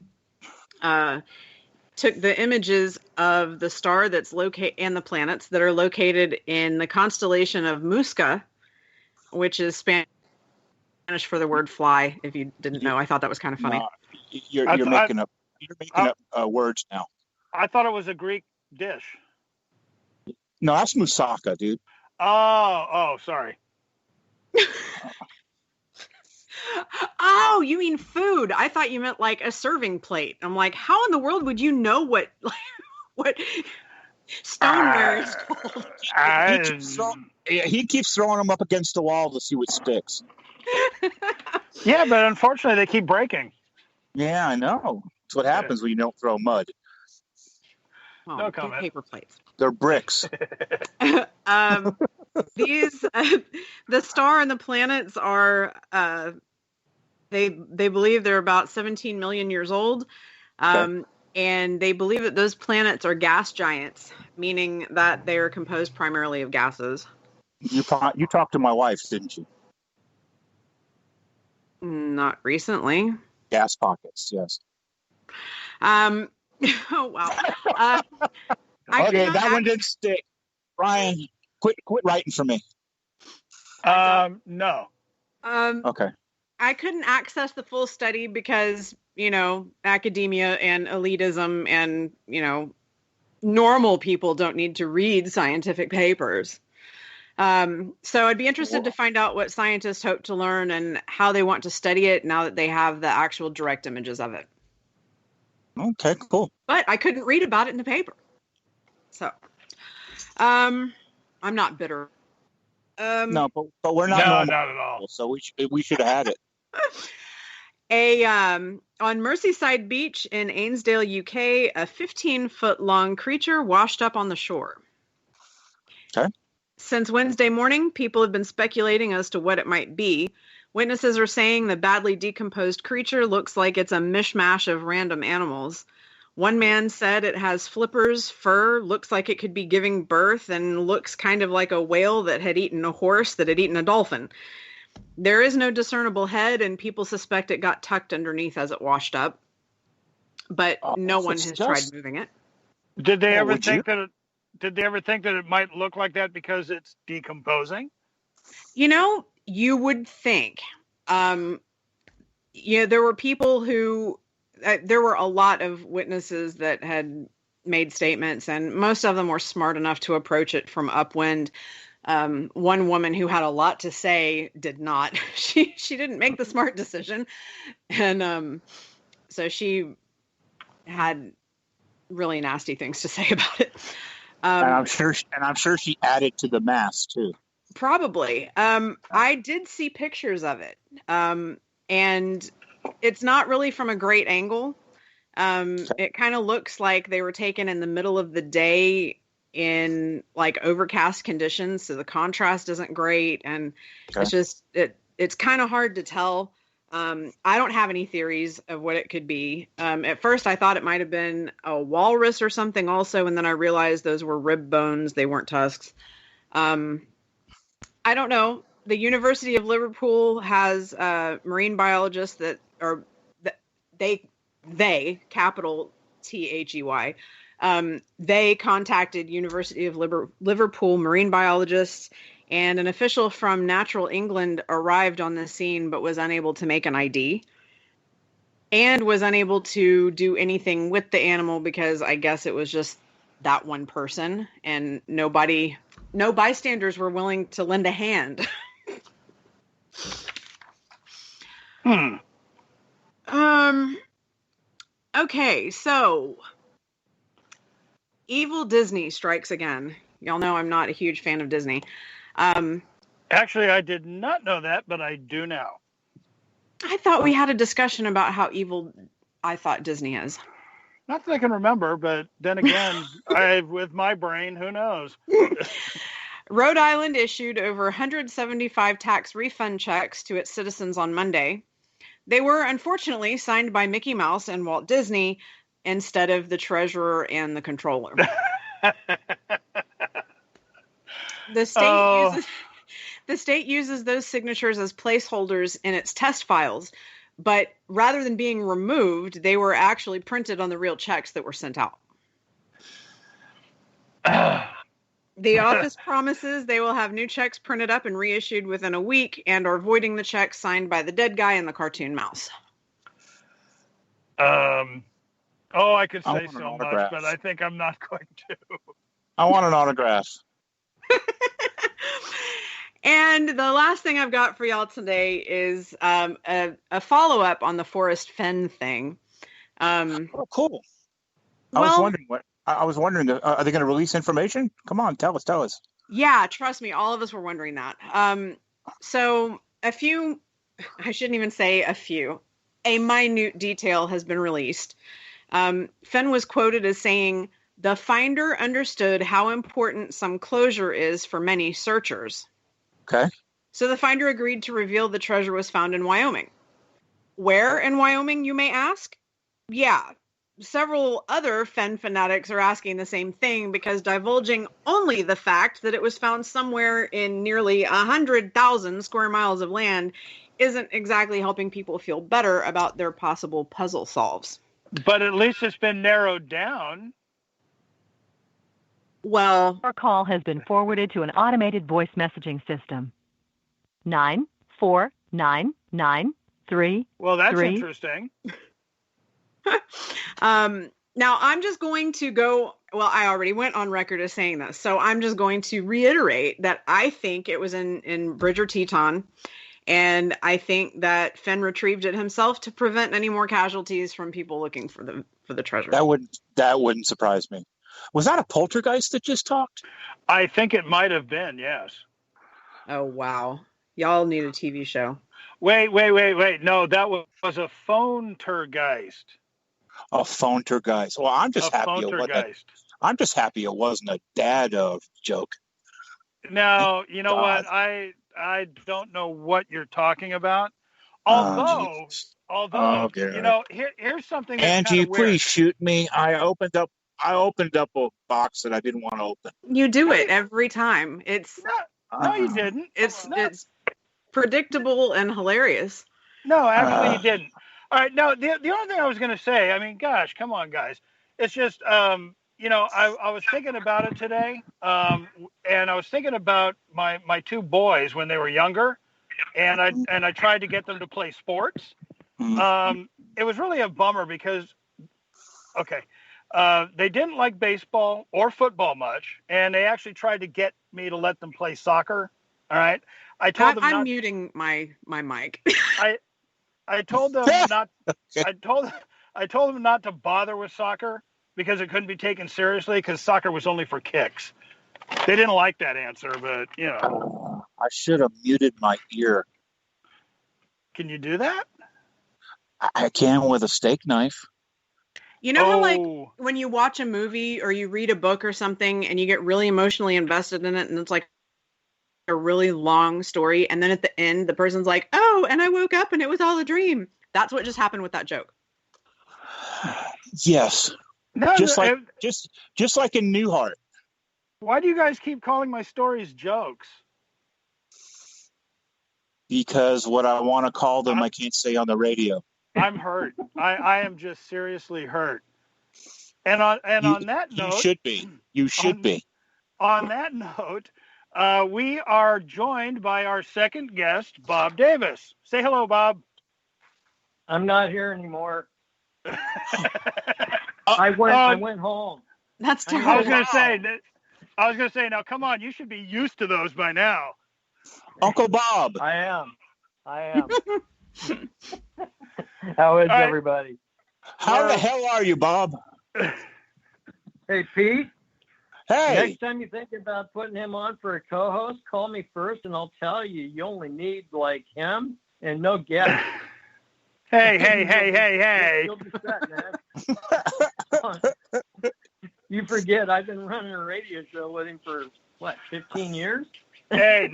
took the images of the star that's located and the planets that are located in the constellation of Musca, which is Spanish for the word fly. If you didn't know, I thought that was kind of funny. You're making up words now. I thought it was a Greek dish. No, that's moussaka, dude. Oh, sorry. Oh, you mean food? I thought you meant like a serving plate. I'm like, how in the world would you know what stoneware is called? He keeps throwing them up against the wall to see what sticks. Yeah, but unfortunately, they keep breaking. Yeah, I know. That's what happens when you don't throw mud. Oh, no comment. Paper plates. They're bricks. The star and the planets are they believe they're about 17 million years old. And they believe that those planets are gas giants, meaning that they are composed primarily of gases. You talked to my wife, didn't you? Not recently. Gas pockets, yes. Oh wow. Okay, that one didn't stick. Brian, quit writing for me. No. Okay. I couldn't access the full study because, academia and elitism and, normal people don't need to read scientific papers. So I'd be interested to find out what scientists hope to learn and how they want to study it now that they have the actual direct images of it. Okay, cool. But I couldn't read about it in the paper. So, I'm not bitter. No, but we're not. No, not at all. So we should have had it. On Merseyside Beach in Ainsdale, UK, a 15-foot long creature washed up on the shore. Okay. Since Wednesday morning, people have been speculating as to what it might be. Witnesses are saying the badly decomposed creature looks like it's a mishmash of random animals. One man said it has flippers, fur, looks like it could be giving birth, and looks kind of like a whale that had eaten a horse that had eaten a dolphin. There is no discernible head, and people suspect it got tucked underneath as it washed up. But no one has tried moving it. Did they ever think that it might look like that because it's decomposing? You would think. There were people who, there were a lot of witnesses that had made statements, and most of them were smart enough to approach it from upwind. One woman who had a lot to say did not. She didn't make the smart decision, and so she had really nasty things to say about it. And I'm sure she added to the mass too. Probably. I did see pictures of it, and it's not really from a great angle. It kind of looks like they were taken in the middle of the day in like overcast conditions, so the contrast isn't great, and it's kind of hard to tell. I don't have any theories of what it could be. At first I thought it might have been a walrus or something also, and then I realized those were rib bones, they weren't tusks. I don't know. the University of Liverpool has marine biologists they capital THEY. They contacted University of Liverpool marine biologists, and an official from Natural England arrived on the scene but was unable to make an ID and was unable to do anything with the animal because I guess it was just that one person, and no bystanders were willing to lend a hand. Okay, so Evil Disney strikes again. Y'all know I'm not a huge fan of Disney. Actually, I did not know that, but I do now. I thought we had a discussion about how evil I thought Disney is. Not that I can remember, but then again, with my brain, who knows? Rhode Island issued over 175 tax refund checks to its citizens on Monday. They were unfortunately signed by Mickey Mouse and Walt Disney instead of the treasurer and the controller. The state uses those signatures as placeholders in its test files, but rather than being removed, they were actually printed on the real checks that were sent out. The office promises they will have new checks printed up and reissued within a week and are voiding the checks signed by the dead guy and the cartoon mouse. I could say so much, but I think I'm not going to. I want an autograph. And the last thing I've got for y'all today is a follow-up on the Forrest Fenn thing. Cool. I was wondering, are they going to release information? Come on, tell us. Yeah, trust me, all of us were wondering that. So a minute detail has been released. Fenn was quoted as saying, "The finder understood how important some closure is for many searchers." Okay. So the finder agreed to reveal the treasure was found in Wyoming. Where in Wyoming, you may ask? Yeah. Several other Fenn fanatics are asking the same thing because divulging only the fact that it was found somewhere in nearly 100,000 square miles of land isn't exactly helping people feel better about their possible puzzle solves. But at least it's been narrowed down. Well, our call has been forwarded to an automated voice messaging system. 94993. Well, that's interesting. Now I'm just going to go, well, I already went on record as saying this, so I'm just going to reiterate that I think it was in Bridger Teton, and I think that Fenn retrieved it himself to prevent any more casualties from people looking for the treasure. That wouldn't surprise me. Was that a poltergeist that just talked? I think it might have been, yes. Oh, wow. Y'all need a TV show. Wait. No, that was a phone-tergeist. A phone-tergeist. Well, I'm just happy it wasn't a dad joke. No, you know what? I don't know what you're talking about. Although, you know, here's something that's Angie, please weird. Shoot me. I opened up a box that I didn't want to open. You do it every time. It's no, you didn't. It's predictable and hilarious. No, actually, you didn't. All right. No, the only thing I was going to say, I mean, gosh, come on, guys. It's just, you know, I was thinking about it today, and I was thinking about my two boys when they were younger, and I tried to get them to play sports. It was really a bummer because, they didn't like baseball or football much, and they actually tried to get me to let them play soccer. All right. I'm muting my mic. I told them not. I told them not to bother with soccer because it couldn't be taken seriously because soccer was only for kicks. They didn't like that answer, but you know. I should have muted my ear. Can you do that? I can with a steak knife. You know how, like, when you watch a movie or you read a book or something and you get really emotionally invested in it and it's like a really long story, and then at the end the person's like, "Oh, and I woke up and it was all a dream." That's what just happened with that joke. Yes. No, just like in Newhart. Why do you guys keep calling my stories jokes? because what I want to call them I can't say on the radio. I'm hurt. I am just seriously hurt. And on that note, you should be. You should be. On that note, we are joined by our second guest, Bob Davis. Say hello, Bob. I'm not here anymore. I went home. That's terrible. I was going to say, now come on, you should be used to those by now. Uncle Bob. I am. How is everybody? How the hell are you, Bob? Hey, Pete. Hey. Next time you think about putting him on for a co-host, call me first, and I'll tell you, you only need like him and no guest. Hey. You'll be set, man. You forget, I've been running a radio show with him for, 15 years? Hey.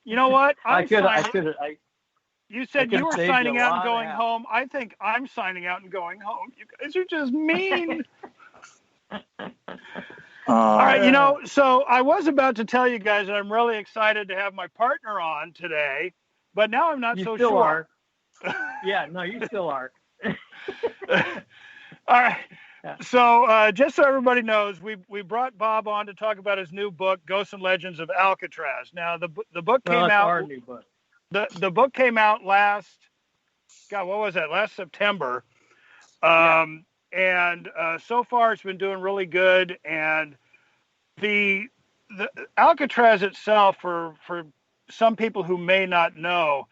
You know what? You said you were signing out and going home. I think I'm signing out and going home. You guys are just mean. All right, so I was about to tell you guys that I'm really excited to have my partner on today, but now I'm not so sure. Are. Yeah, no, you still are. All right. Yeah. So just so everybody knows, we brought Bob on to talk about his new book, Ghosts and Legends of Alcatraz. Now, the book came out. Our new book. The book came out last September. And so far it's been doing really good. And the Alcatraz itself, for some people who may not know,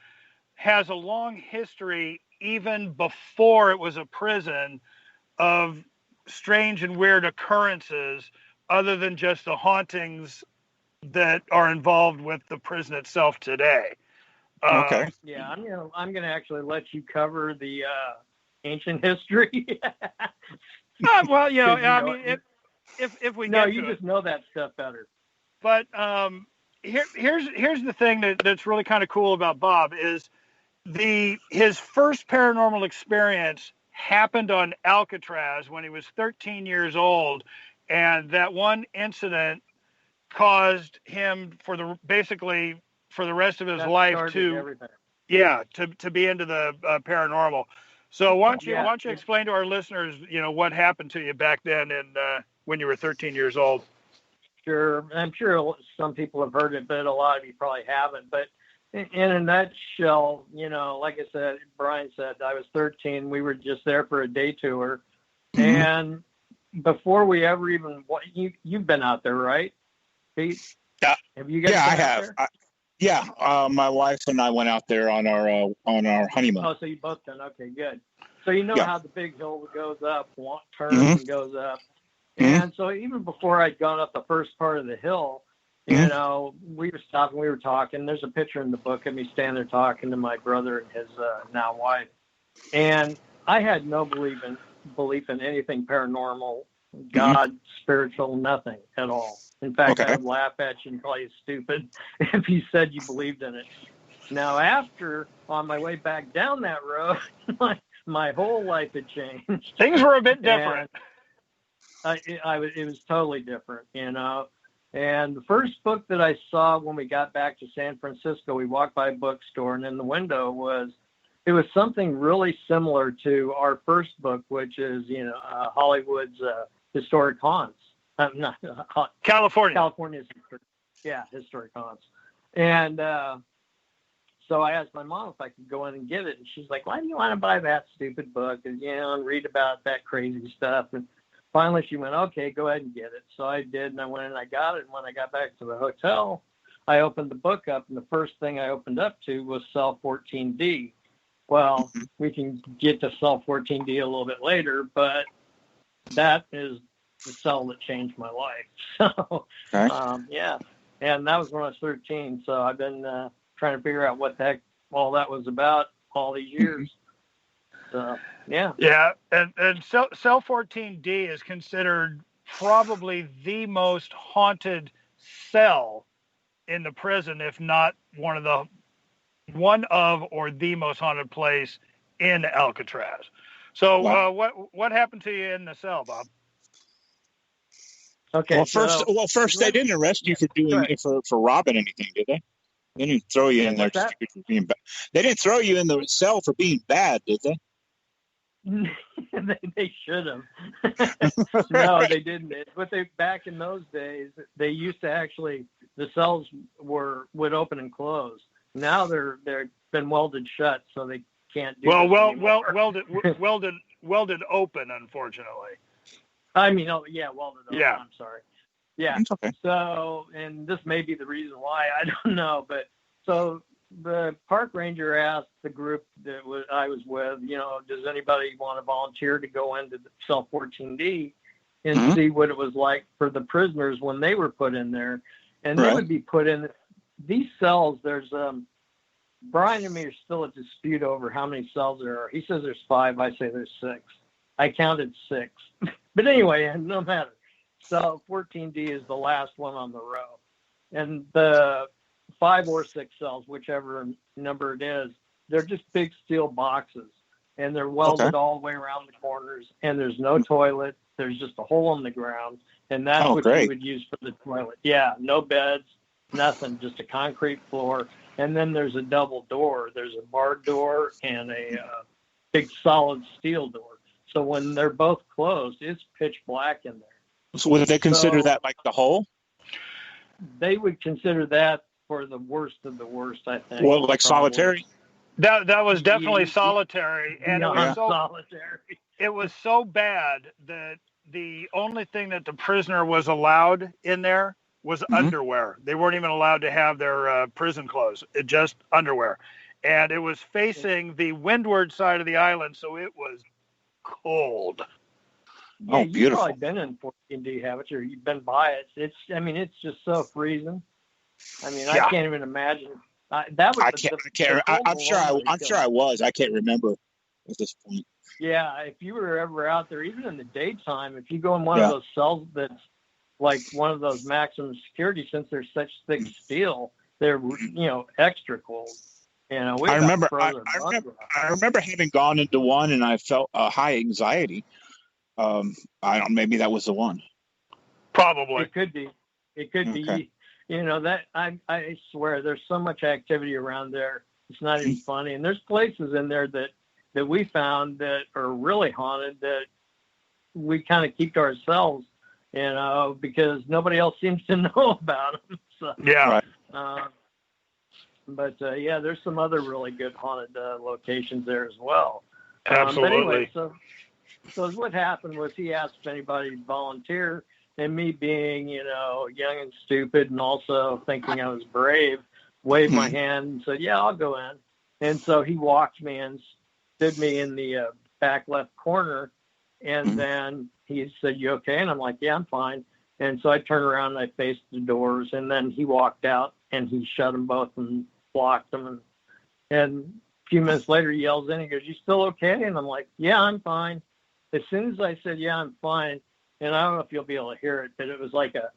has a long history, even before it was a prison, of strange and weird occurrences other than just the hauntings that are involved with the prison itself today. Okay. Yeah, I'm gonna actually let you cover the ancient history. Well, if we get you just know that stuff better. But here's the thing that's really kind of cool about Bob is his first paranormal experience happened on Alcatraz when he was 13 years old, and that one incident caused him for the rest of his life to be into the paranormal. So why don't you explain to our listeners, what happened to you back then and when you were 13 years old? Sure. I'm sure some people have heard it, but a lot of you probably haven't. But in a nutshell, like I said, Brian said, I was 13. We were just there for a day tour. Mm-hmm. And before we ever even, you've been out there, right, Pete? Yeah. Have you guys? Yeah, I have. My wife and I went out there on our honeymoon. Oh, so you both done? Okay, good. So how the big hill goes up, turns and goes up. Mm-hmm. And so even before I'd gone up the first part of the hill, we were stopping, we were talking. There's a picture in the book of me standing there talking to my brother and his now wife. And I had no belief in anything paranormal, God, spiritual, nothing at all. In fact, I would laugh at you and call you stupid if you said you believed in it. Now, after, on my way back down that road, my whole life had changed. Things were a bit different. It was totally different, And the first book that I saw when we got back to San Francisco, we walked by a bookstore, and in the window was something really similar to our first book, which is, Hollywood's historic haunts. California's historic haunts. And so I asked my mom if I could go in and get it, and she's like, "Why do you want to buy that stupid book and read about that crazy stuff?" And finally she went, "Okay, go ahead and get it." So I did, and I went and I got it. And when I got back to the hotel, I opened the book up, and the first thing I opened up to was cell 14D. Well, we can get to cell 14D a little bit later, but that is the cell that changed my life. So, and that was when I was 13. So I've been trying to figure out what the heck all that was about all these years. So, yeah. Yeah, and cell 14D is considered probably the most haunted cell in the prison, if not one of or the most haunted place in Alcatraz. So, what happened to you in the cell, Bob? Okay. Well, first they didn't arrest you for doing for robbing anything, did they? They didn't throw you in there What's that? for being bad. They didn't throw you in the cell for being bad, did they? They should have. No, they didn't. But back in those days, they used to actually, the cells would open and close. Now they're been welded shut, so they can't do welded open, unfortunately. I mean, welded open. Yeah. I'm sorry. Yeah. It's okay. So, and this may be the reason why, I don't know, but so the park ranger asked the group that I was with, does anybody want to volunteer to go into cell 14D and see what it was like for the prisoners when they were put in there? And they would be put in these cells. There's Brian and me are still at dispute over how many cells there are. He says there's 5. I say there's 6. I counted 6. But anyway, no matter. Cell 14D is the last one on the row. And the 5 or 6 cells, whichever number it is, they're just big steel boxes. And they're welded all the way around the corners. And there's no toilet. There's just a hole in the ground. And that's what you would use for the toilet. Yeah, no beds, nothing, just a concrete floor. And then there's a double door. There's a barred door and a big solid steel door. So when they're both closed, it's pitch black in there. So would they consider that like the hole? They would consider that for the worst of the worst, I think. Well, like solitary? That was definitely solitary. And solitary. It was so bad that the only thing that the prisoner was allowed in there was underwear. They weren't even allowed to have their prison clothes, just underwear. And it was facing the windward side of the island, so it was cold. Yeah, beautiful. You've probably been in 14D, haven't you? Or you've been by it. It's just so freezing. I mean, I can't even imagine. That was I'm sure I was. I can't remember at this point. Yeah, if you were ever out there, even in the daytime, if you go in one of those cells that's like one of those maximum security, since they're such thick steel, they're extra cold. I remember having gone into one and I felt a high anxiety. I don't. Maybe that was the one. Probably. It could be. It could be. That I swear there's so much activity around there. It's not even funny. And there's places in there that we found that are really haunted that we kind of keep to ourselves, because nobody else seems to know about them. So, yeah. But there's some other really good haunted locations there as well. Absolutely. But anyway, so what happened was he asked if anybody would volunteer, and me being, young and stupid and also thinking I was brave, waved my hand and said, yeah, I'll go in. And so he walked me and stood me in the back left corner. And then he said, you okay? And I'm like, yeah, I'm fine. And so I turned around and I faced the doors, and then he walked out and he shut them both and blocked them. And a few minutes later, he yells in, he goes, you still okay? And I'm like, yeah, I'm fine. As soon as I said, yeah, I'm fine, and I don't know if you'll be able to hear it, but it was like a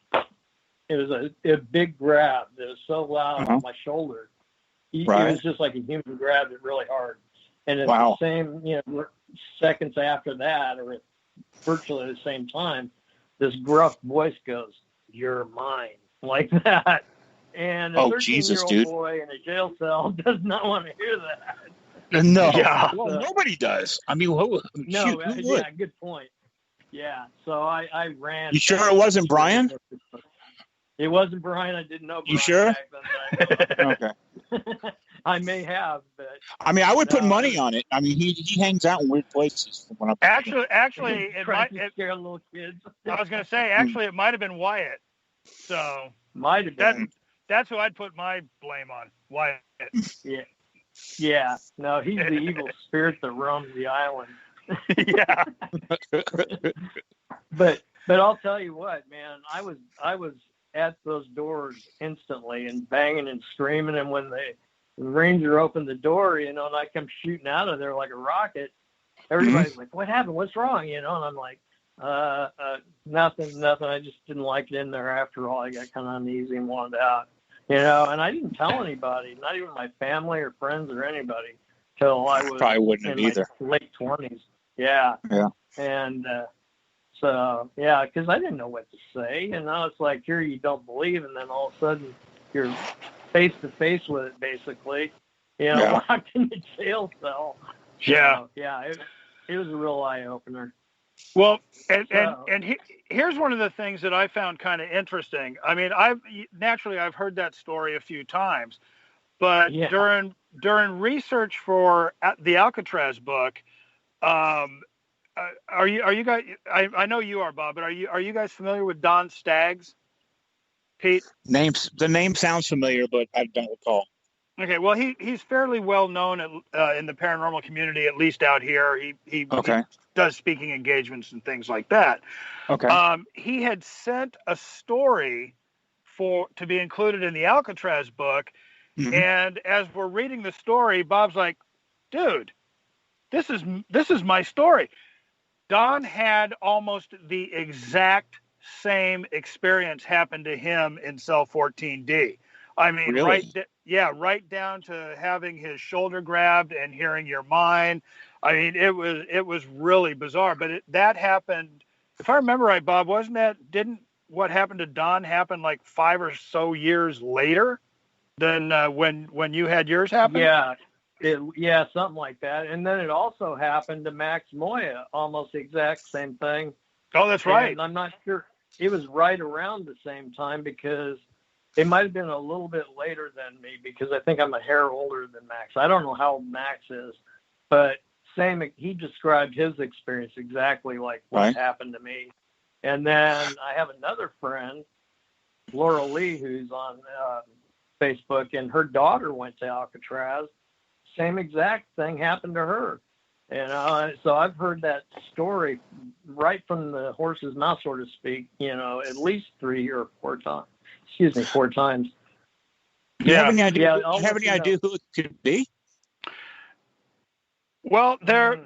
big grab that was so loud on my shoulder. It was just like a human grabbed it really hard. And at the same, seconds after that, or at virtually the same time, this gruff voice goes, you're mine, like that. And a 13-year-old boy in a jail cell does not want to hear that. No. Yeah. Well, nobody does. I mean, who would? Yeah, good point. Yeah. So I ran. You sure it wasn't Brian? It wasn't Brian. I didn't know Brian. You sure? Back then, okay. I may have, but I mean, I would put money on it. I mean, he hangs out in weird places. From what actually, it might scare little kids. I was going to say, actually, it might have been Wyatt. So might have been. That's who I'd put my blame on, Wyatt. Yeah. No, he's the evil spirit that roams the island. Yeah. But I'll tell you what, man, I was at those doors instantly and banging and screaming, and when the ranger opened the door, and I come shooting out of there like a rocket, everybody's like, what happened? What's wrong? And I'm like, nothing. I just didn't like it in there after all. I got kind of uneasy and wanted out, and I didn't tell anybody, not even my family or friends or anybody, till I was probably wouldn't in either. my late 20s. Yeah. And because I didn't know what to say, it's like, here you don't believe, and then all of a sudden you're face to face with it, basically. Locked in the jail cell. Yeah. It was a real eye opener. Well, here's one of the things that I found kind of interesting. I mean, I've heard that story a few times, but during research for the Alcatraz book, are you guys? I know you are, Bob, but are you guys familiar with Don Staggs? Pete? The name sounds familiar, but I don't recall. Okay, well, he's fairly well known in the paranormal community, at least out here. He does speaking engagements and things like that. Okay. He had sent a story to be included in the Alcatraz book, and as we're reading the story, Bob's like, "Dude, this is my story." Don had almost the exact same experience happen to him in cell 14D. I mean, really? right down to having his shoulder grabbed and hearing your mind. I mean, it was really bizarre. But that happened, if I remember right, Bob, didn't what happened to Don happen like 5 or so years later than when you had yours happen? Yeah, something like that. And then it also happened to Max Moya, almost the exact same thing. Oh, that's right. And I'm not sure. It was right around the same time because it might have been a little bit later than me because I think I'm a hair older than Max. I don't know how old Max is, but he described his experience exactly like what happened to me. And then I have another friend, Laura Lee, who's on Facebook, and her daughter went to Alcatraz. Same exact thing happened to her. So I've heard that story right from the horse's mouth, so to speak, at least 3 or 4 times. 4 times. Do you have any idea who it could be? Well, there's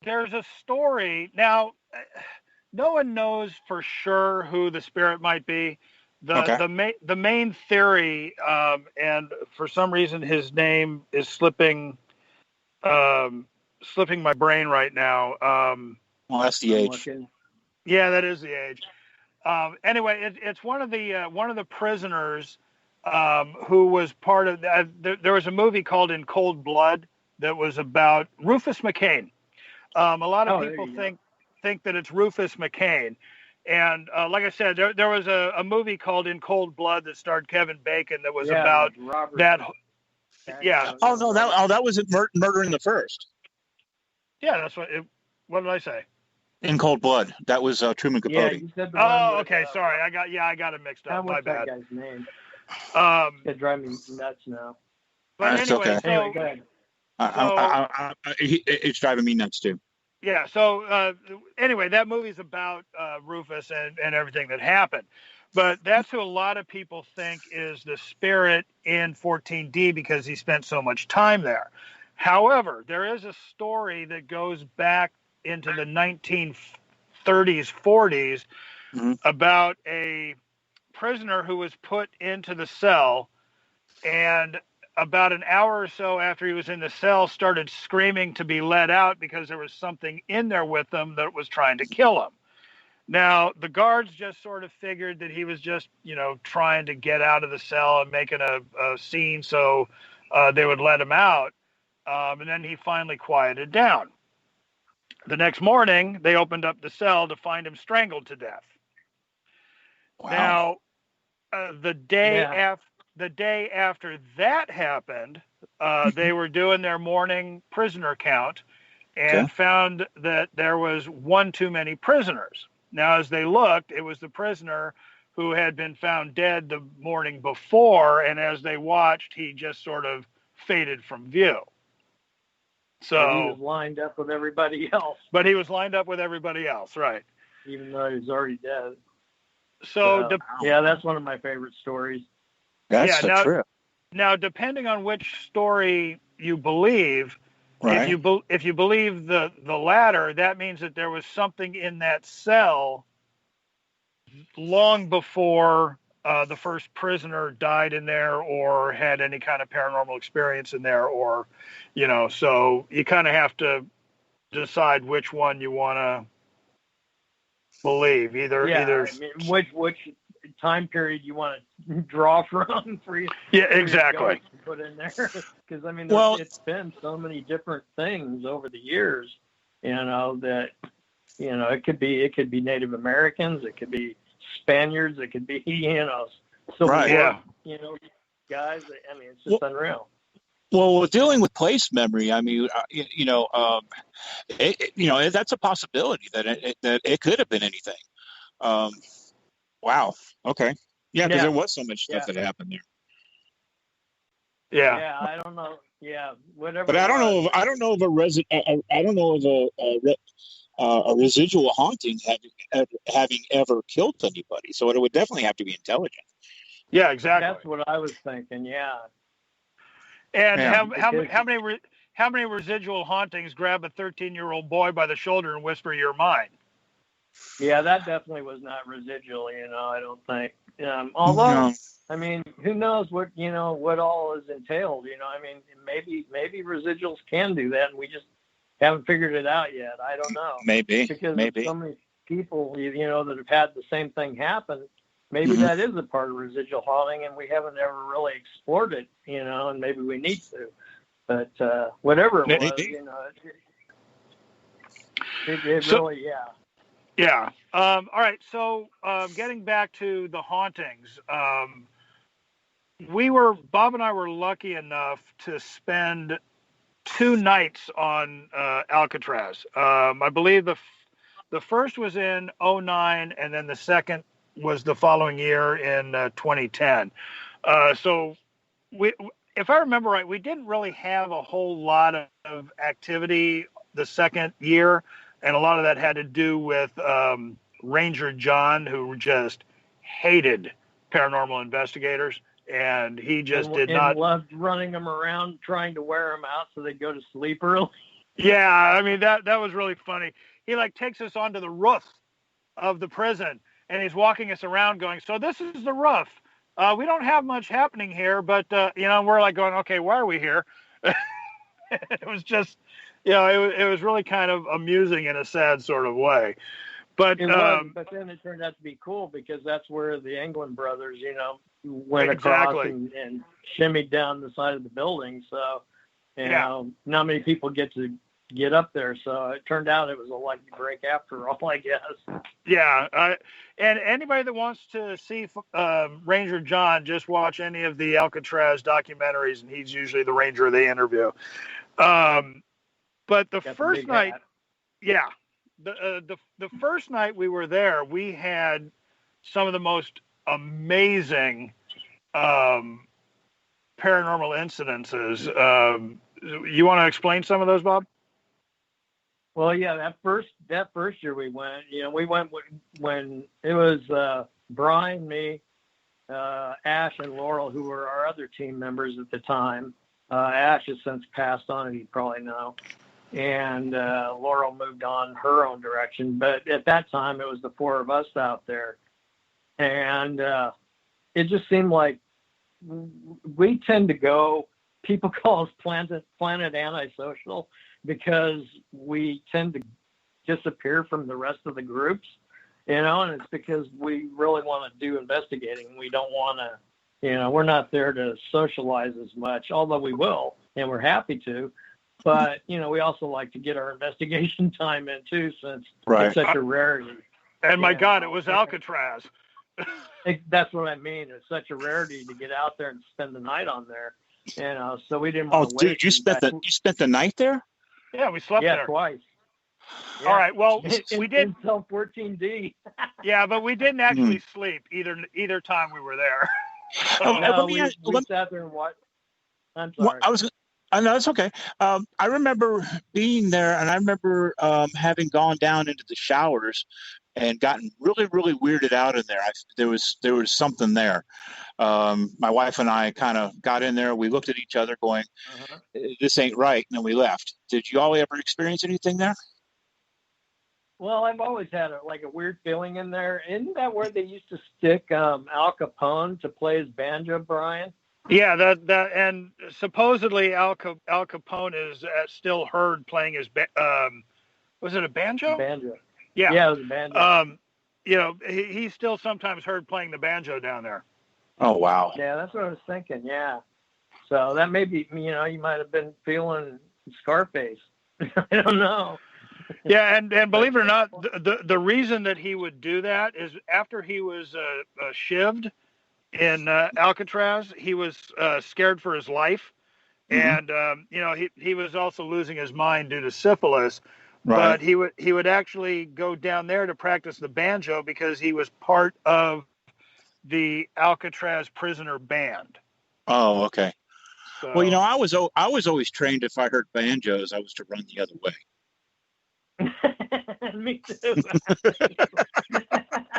a story. Now, no one knows for sure who the spirit might be. The main theory, and for some reason his name is slipping my brain right now. Well, that's the age. Yeah, that is the age. Anyway, it's one of the prisoners who was part of. There was a movie called In Cold Blood that was about Rufus McCain. A lot of people think that it's Rufus McCain. And like I said, there was a movie called In Cold Blood that starred Kevin Bacon that was about that. Yeah. Oh no, that was Murder in the First. Yeah, that's what did I say? In Cold Blood. That was Truman Capote. Yeah, you said the one okay. Sorry, I got it mixed up. My bad. That guy's name? It drives me nuts now. But that's anyway, okay. Anyway, go ahead. It's driving me nuts too. Yeah. So anyway, that movie's about Rufus and everything that happened. But that's who a lot of people think is the spirit in 14D because he spent so much time there. However, there is a story that goes back into the 1930s, 40s about a prisoner who was put into the cell, and about an hour or so after he was in the cell started screaming to be let out because there was something in there with him that was trying to kill him. Now, the guards just sort of figured that he was just, trying to get out of the cell and making a scene so they would let him out. And then he finally quieted down. The next morning, they opened up the cell to find him strangled to death. Wow. Now, the day after that happened, they were doing their morning prisoner count and found that there was one too many prisoners. Now, as they looked, it was the prisoner who had been found dead the morning before, and as they watched, he just sort of faded from view. So he was lined up with everybody else. But he was lined up with everybody else, right? Even though he was already dead. So that's one of my favorite stories. That's true. Now, depending on which story you believe, if you believe the latter, that means that there was something in that cell long before the first prisoner died in there or had any kind of paranormal experience in there, or, so you kind of have to decide which one you want to believe. Either I mean, which time period you want to draw from for you. Yeah, exactly. To put in there, because I mean, Well, it's been so many different things over the years. That it could be Native Americans, it could be Spaniards, it could be Civil Right. War, guys. I mean, it's just unreal. Well, dealing with place memory, I mean, that's a possibility that it could have been anything. Wow. Okay. Yeah, because there was so much stuff that happened there. Yeah. Yeah, I don't know. Yeah, whatever. But I don't know of a residual haunting having ever killed anybody. So it would definitely have to be intelligent. Yeah, exactly. That's what I was thinking. Yeah. And how many residual hauntings grab a 13-year-old boy by the shoulder and whisper your mind? Yeah, that definitely was not residual. I don't think. Although, I mean, who knows what all is entailed? I mean, maybe residuals can do that, and we just haven't figured it out yet. I don't know. Maybe because so many people, that have had the same thing happen. Maybe that is a part of residual haunting, and we haven't ever really explored it, and maybe we need to. But whatever it was, it really, yeah. Yeah. All right. So getting back to the hauntings, Bob and I were lucky enough to spend 2 nights on Alcatraz. I believe the first was in 2009, and then the second was the following year in 2010. So if I remember right, we didn't really have a whole lot of activity the second year. And a lot of that had to do with Ranger John, who just hated paranormal investigators. And he just loved running them around, trying to wear them out so they'd go to sleep early. Yeah, I mean, that was really funny. He takes us onto the roof of the prison, and he's walking us around going, so this is the roof. We don't have much happening here, but, we're going, okay, why are we here? It was just, it was really kind of amusing in a sad sort of way. But it was, but then it turned out to be cool because that's where the England brothers, went across and shimmied down the side of the building. So, not many people get to get up there. So it turned out it was a lucky break after all, I guess. Yeah. And anybody that wants to see Ranger John, just watch any of the Alcatraz documentaries, and he's usually the ranger they interview. But the first night, the first night we were there, we had some of the most amazing paranormal incidences. You want to explain some of those, Bob? Well, yeah, that first year we went, we went when it was Brian, me, Ash, and Laurel, who were our other team members at the time. Ash has since passed on, and you probably know. And Laurel moved on her own direction. But at that time, it was the 4 of us out there. And it just seemed like we tend to go, people call us planet antisocial, because we tend to disappear from the rest of the groups, and it's because we really want to do investigating. We don't want to, we're not there to socialize as much, although we will, and we're happy to. But, we also like to get our investigation time in too, since it's such a rarity. And my God, it was Alcatraz. That's what I mean. It's such a rarity to get out there and spend the night on there. So we didn't want to wait. Dude, you spent the night there? Yeah, we slept there. Yeah, twice. Yeah. All right. Well, we did until 14D. Yeah, but we didn't actually sleep either time we were there. We sat there and watched. I'm sorry. No, it's okay. I remember being there, and I remember having gone down into the showers and gotten really, really weirded out in there. There was something there. My wife and I kind of got in there. We looked at each other going, this ain't right. And then we left. Did you all ever experience anything there? Well, I've always had a weird feeling in there. Isn't that where they used to stick Al Capone to play his banjo, Brian? Yeah, that and supposedly Al Capone is still heard playing his was it a banjo? Banjo. Yeah. Yeah, it was a banjo. he's still sometimes heard playing the banjo down there. Oh, wow. Yeah, that's what I was thinking. Yeah. So that may be, you might have been feeling Scarface. I don't know. Yeah, and believe it or not, the reason that he would do that is after he was shivved in Alcatraz, he was scared for his life, and he was also losing his mind due to syphilis. Right. But he would actually go down there to practice the banjo because he was part of the Alcatraz prisoner band. Oh, okay. So, Well, I was always trained if I heard banjos, I was to run the other way. Me too.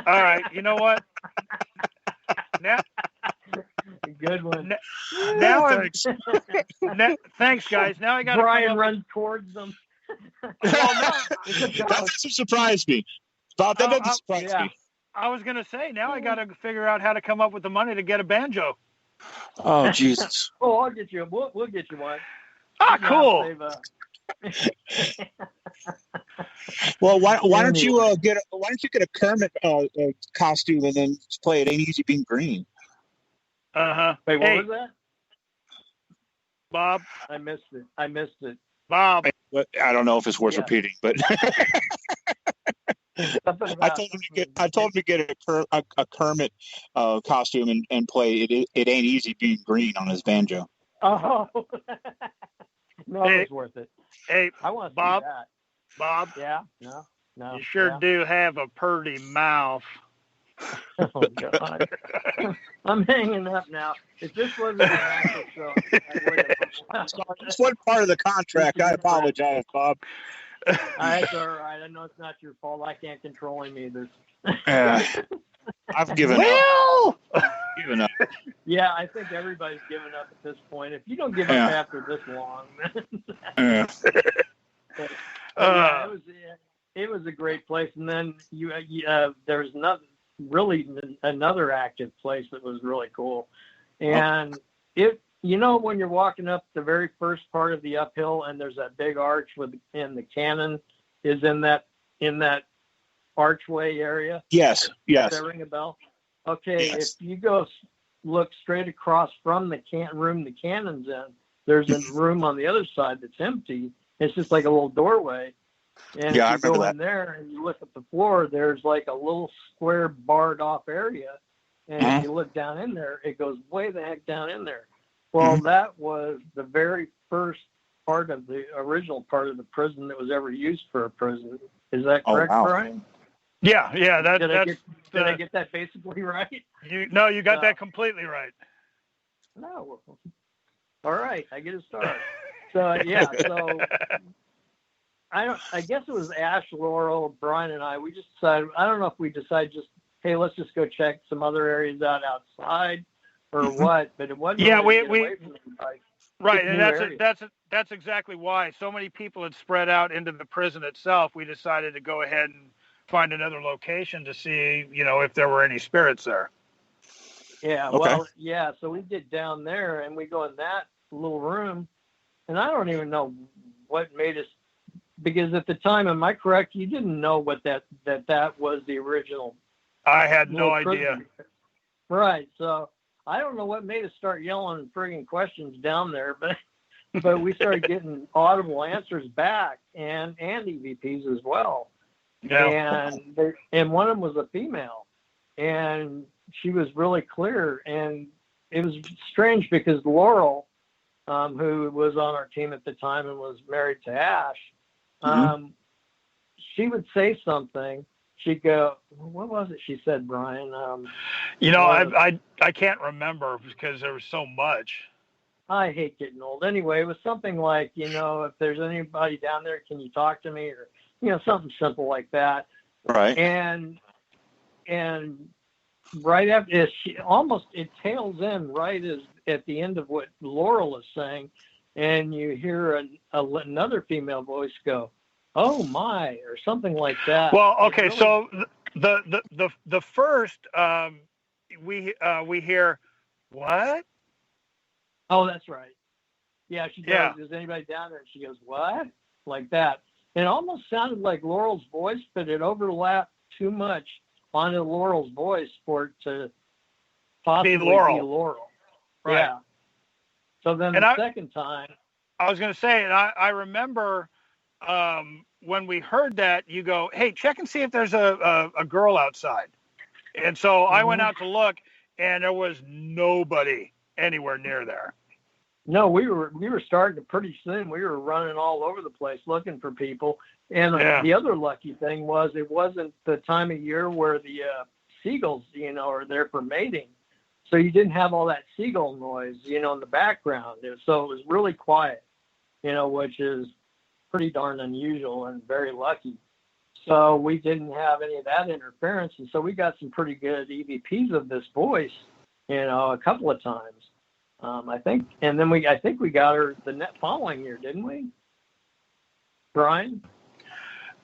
all right, you know what? Now, good one. Now, thanks, guys. Now I got Brian runs towards them. That doesn't surprise me, Bob. That doesn't surprise me. I was going to say, now I got to figure out how to come up with the money to get a banjo. Oh, Jesus. Oh, I'll get you. We'll get you one. Ah, cool. Well, why don't you get a Kermit costume and then play It Ain't Easy Being Green? Wait, what was that? Bob, I missed it. Bob, I don't know if it's worth repeating, but I told him to get a Kermit costume and play It Ain't Easy Being Green on his banjo. Oh, no, it's worth it. Hey, I want to Bob, see that. Bob. Yeah, no. You sure do have a purty mouth. Oh, God. I'm hanging up now. If this wasn't an actual show, It's one part of the contract. I apologize, Bob. That's all right. I know it's not your fault. I can't control him either. I've given up. Yeah, I think everybody's given up at this point. If you don't give up after this long, it was a great place. And then there's another active place that was really cool. And when you're walking up the very first part of the uphill, and there's that big arch and the cannon is in that archway area. Yes. Does that ring a bell? Okay, yes. If you go look straight across from the room the cannon's in, there's a room on the other side that's empty. It's just like a little doorway. And if you go in there and you look at the floor, there's like a little square barred off area. And if you look down in there, it goes way the heck down in there. Well, that was the very first part of the original part of the prison that was ever used for a prison. Is that correct, Brian? Yeah. Did I get that basically right? You got that completely right. No. All right, I get a star. So I guess it was Ash, Laurel, Brian, and I. We just decided. I don't know if we decided hey, let's just go check some other areas outside or what. But it wasn't. Yeah, we right, and that's exactly why so many people had spread out into the prison itself. We decided to go ahead and find another location to see, if there were any spirits there. Yeah, well, yeah. So we get down there and we go in that little room, and I don't even know what made us. Because at the time, am I correct? You didn't know what that was the original. I had no idea. Right. So I don't know what made us start yelling frigging questions down there, but we started getting audible answers back and EVPs as well. Yeah. And one of them was a female, and she was really clear. And it was strange because Laurel, who was on our team at the time and was married to Ash, she would say something. She'd go, what was it she said, Brian? I can't remember because there was so much. I hate getting old. Anyway, it was something like, if there's anybody down there, can you talk to me? Or, something simple like that. Right. And right after, it tails in right as at the end of what Laurel is saying, and you hear another female voice go, "Oh my," or something like that. Well, okay, really... so the first we hear what? Oh, that's right. Yeah, she goes, yeah. Is anybody down there? And she goes, what? Like that. It almost sounded like Laurel's voice, but it overlapped too much wanted Laurel's voice for it to possibly be Laurel. Right. Yeah. So then the second time, I was going to say, and I remember when we heard that, you go, "Hey, check and see if there's a girl outside." And so I went out to look, and there was nobody anywhere near there. No, we were starting to pretty soon. We were running all over the place looking for people. And the other lucky thing was it wasn't the time of year where the seagulls, are there for mating. So you didn't have all that seagull noise, in the background. So it was really quiet, which is pretty darn unusual and very lucky. So we didn't have any of that interference. And so we got some pretty good EVPs of this voice, a couple of times. I think we got her the following year, didn't we, Brian?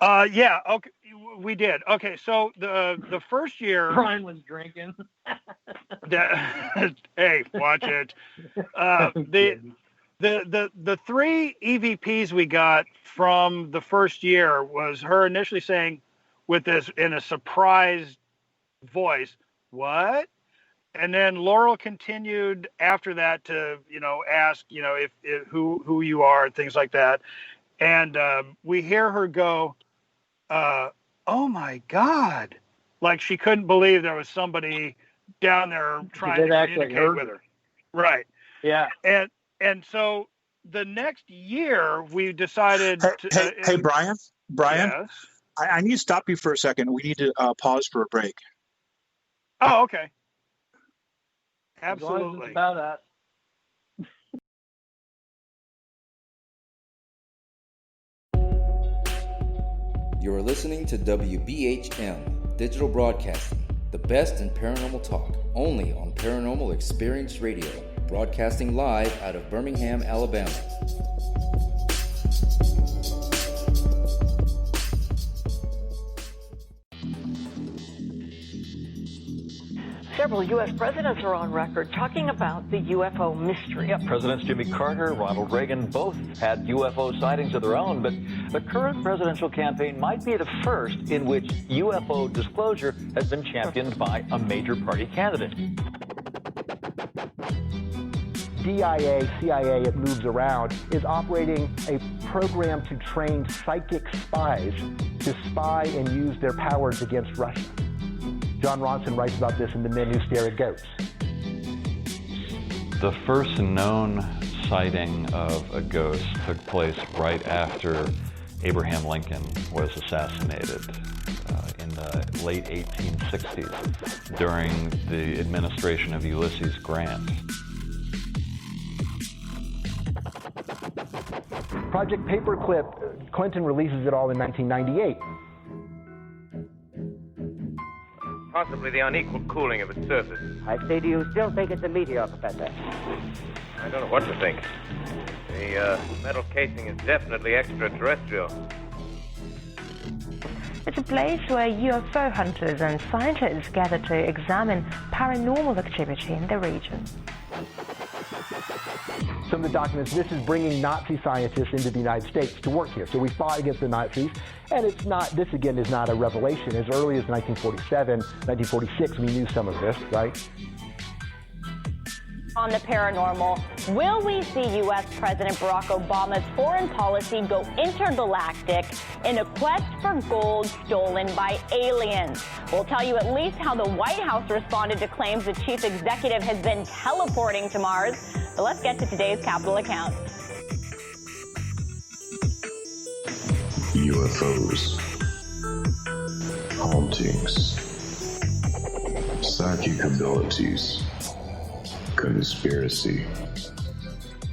Yeah. Okay, we did. Okay, so the first year, Brian was drinking. Hey, watch it. The three EVPs we got from the first year was her initially saying, with this in a surprised voice, "What?" And then Laurel continued after that to, ask, if who you are, things like that. And we hear her go, "Oh my God!" Like she couldn't believe there was somebody down there trying to communicate with her. Right. Yeah. And so the next year we decided. Hey, Brian. Yes? I need to stop you for a second. We need to pause for a break. Oh, okay. Absolutely. As long as it's about us. You're listening to WBHM Digital Broadcasting, the best in paranormal talk, only on Paranormal Experience Radio, broadcasting live out of Birmingham, Alabama. Several U.S. presidents are on record talking about the UFO mystery. Yeah, Presidents Jimmy Carter, Ronald Reagan both had UFO sightings of their own, but the current presidential campaign might be the first in which UFO disclosure has been championed by a major party candidate. DIA, CIA, it moves around, is operating a program to train psychic spies to spy and use their powers against Russia. John Ronson writes about this in The Men Who Stare at Goats. The first known sighting of a ghost took place right after Abraham Lincoln was assassinated in the late 1860s during the administration of Ulysses Grant. Project Paperclip, Clinton releases it all in 1998. Possibly the unequal cooling of its surface. I say, do you still think it's a meteor, Professor? I don't know what to think. The metal casing is definitely extraterrestrial. It's a place where UFO hunters and scientists gather to examine paranormal activity in the region. Some of the documents, this is bringing Nazi scientists into the United States to work here. So we fought against the Nazis, and it's not, this again is not a revelation. As early as 1947, 1946, we knew some of this, right? On the paranormal, will we see U.S. President Barack Obama's foreign policy go intergalactic in a quest for gold stolen by aliens? We'll tell you at least how the White House responded to claims the chief executive has been teleporting to Mars. But let's get to today's Capitol account. UFOs, hauntings, psychic abilities, conspiracy,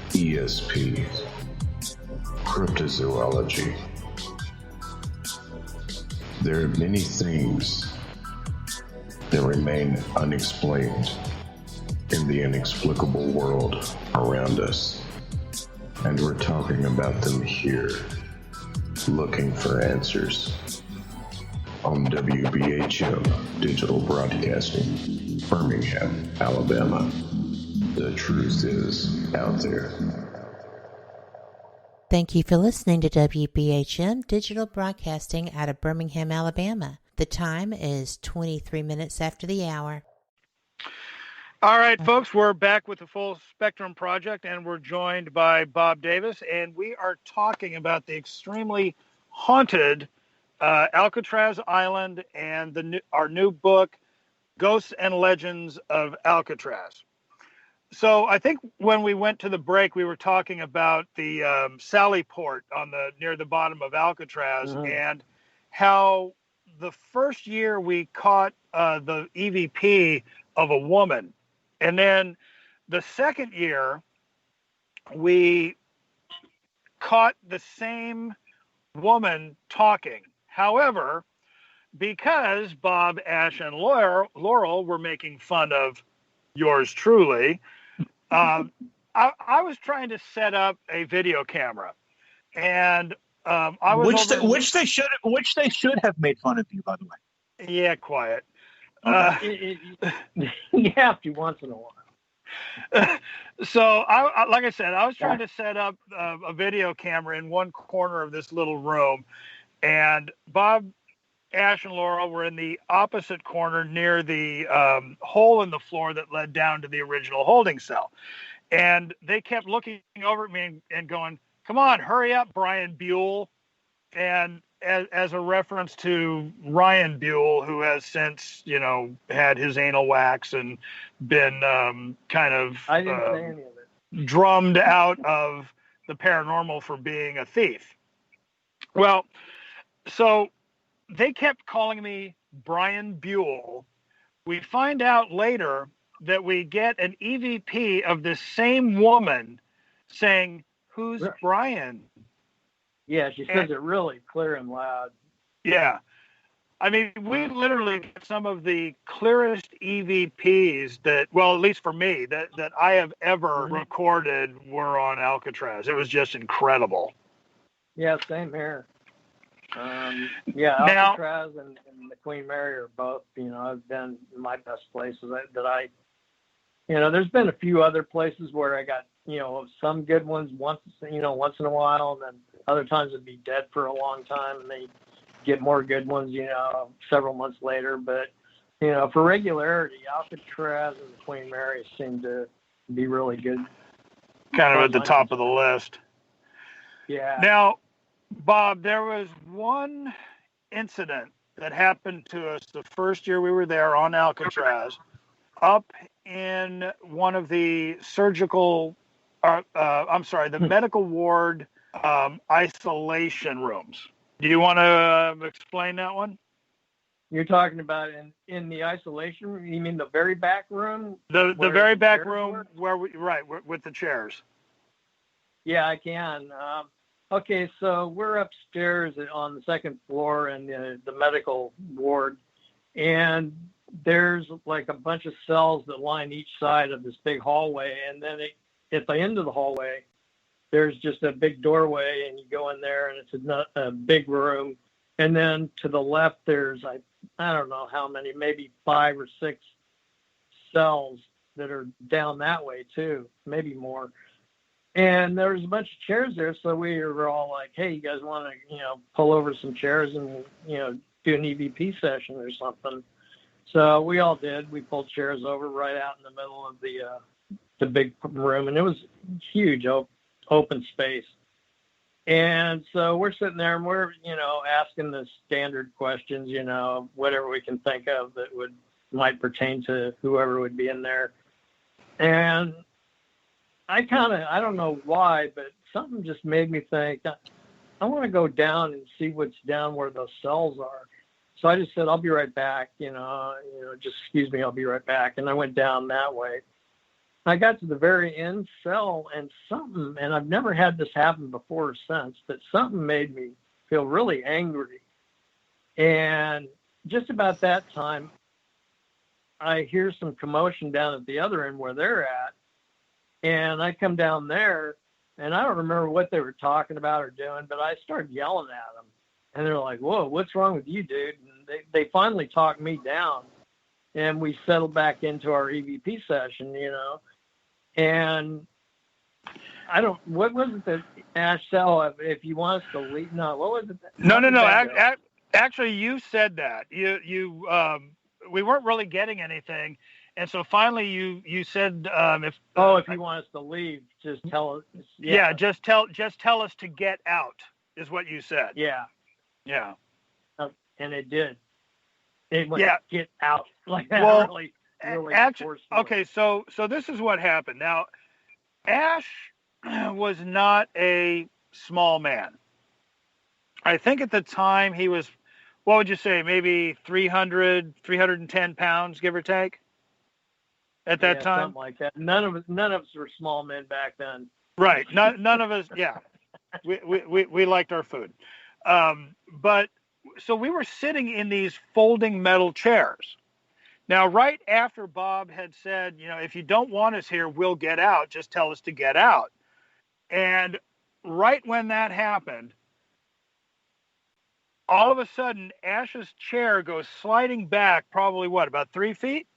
ESP, cryptozoology. There are many things that remain unexplained in the inexplicable world around us, and we're talking about them here, looking for answers on WBHM Digital Broadcasting, Birmingham, Alabama. The truth is out there. Thank you for listening to WBHM Digital Broadcasting out of Birmingham, Alabama. The time is 23 minutes after the hour. All right, folks, we're back with the Full Spectrum Project, and we're joined by Bob Davis, and we are talking about the extremely haunted Alcatraz Island and our new book, Ghosts and Legends of Alcatraz. So I think when we went to the break, we were talking about the Sally Port near the bottom of Alcatraz, and how the first year we caught the EVP of a woman. And then the second year we caught the same woman talking. However, because Bob, Ash, and Laurel were making fun of yours truly, I was trying to set up a video camera, and I was which they should have made fun of you, by the way. Yeah, quiet. You have to once in a while. So, like I said, I was trying to set up a video camera in one corner of this little room, and Bob, Ash, and Laurel were in the opposite corner near the hole in the floor that led down to the original holding cell. And they kept looking over at me and going, "Come on, hurry up, Brian Buell." And as a reference to Ryan Buell, who has since, had his anal wax and been kind of I didn't say any of it. Drummed out of the paranormal for being a thief. Well, so they kept calling me Brian Buell. We find out later that we get an EVP of the same woman saying, "Who's Brian?" Yeah, she says it really clear and loud. Yeah. I mean, we literally get some of the clearest EVPs that, well, at least for me, that I have ever recorded were on Alcatraz. It was just incredible. Yeah, same here. Alcatraz and the Queen Mary are both, have been my best places that I there's been a few other places where I got, some good ones once in a while, and then other times it'd be dead for a long time, and they get more good ones, several months later. But, for regularity, Alcatraz and the Queen Mary seem to be really good. Kind of at the top of the list. Yeah. Now, Bob, there was one incident that happened to us the first year we were there on Alcatraz, up in one of the the medical ward isolation rooms. Do you want to explain that one? You're talking about in the isolation room? You mean the very back room? The very back room where with the chairs. Yeah, I can. Okay, so we're upstairs on the second floor in the medical ward, and there's like a bunch of cells that line each side of this big hallway, and then at the end of the hallway, there's just a big doorway, and you go in there, and it's a big room. And then to the left, there's I don't know how many, maybe 5 or 6 cells that are down that way too, maybe more. And there was a bunch of chairs there, so we were all like, "Hey, you guys want to, pull over some chairs and, do an EVP session or something?" So we all did. We pulled chairs over right out in the middle of the big room, and it was huge, open space. And so we're sitting there, and we're, asking the standard questions, whatever we can think of that might pertain to whoever would be in there. And I don't know why, but something just made me think, I want to go down and see what's down where those cells are. So I just said, "I'll be right back, just excuse me, I'll be right back." And I went down that way. I got to the very end cell, and I've never had this happen before or since, but something made me feel really angry. And just about that time, I hear some commotion down at the other end where they're at. And I come down there, and I don't remember what they were talking about or doing, but I started yelling at them. And they're like, "Whoa, what's wrong with you, dude?" And they finally talked me down, and we settled back into our EVP session, And what was it that Ash said? If you want us to leave, no, what was it? No. Actually, you said that. We weren't really getting anything, and so finally you said if you want us to leave, just tell us. Yeah, just tell us to get out is what you said. Yeah. Yeah. And it did. It went, Yeah. get out like that. Well, really actually, forcefully. okay. So this is what happened. Now, Ash was not a small man. I think at the time he was, what would you say, maybe 310 pounds, give or take, at that time? Something like that. None of us were small men back then. Right. None of us. Yeah. We liked our food. But so we were sitting in these folding metal chairs. Now, right after Bob had said, if you don't want us here, we'll get out. Just tell us to get out. And right when that happened, all of a sudden, Ash's chair goes sliding back probably, about 3 feet,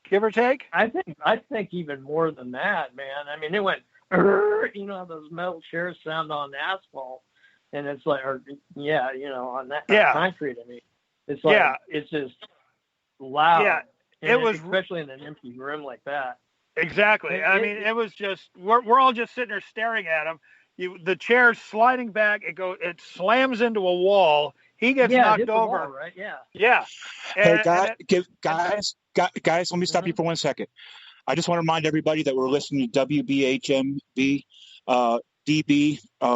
give or take? I think even more than that, man. I mean, it went, how those metal chairs sound on asphalt. And it's like, on that concrete, I mean, it's like, it's just loud. Yeah, it was, especially in an empty room like that. Exactly. It was just, we're all just sitting there staring at him. The chair's sliding back. It slams into a wall. He gets knocked over. Wall, right? Yeah. Yeah. Hey, guys, let me stop you for 1 second. I just want to remind everybody that we're listening to WBHM-DB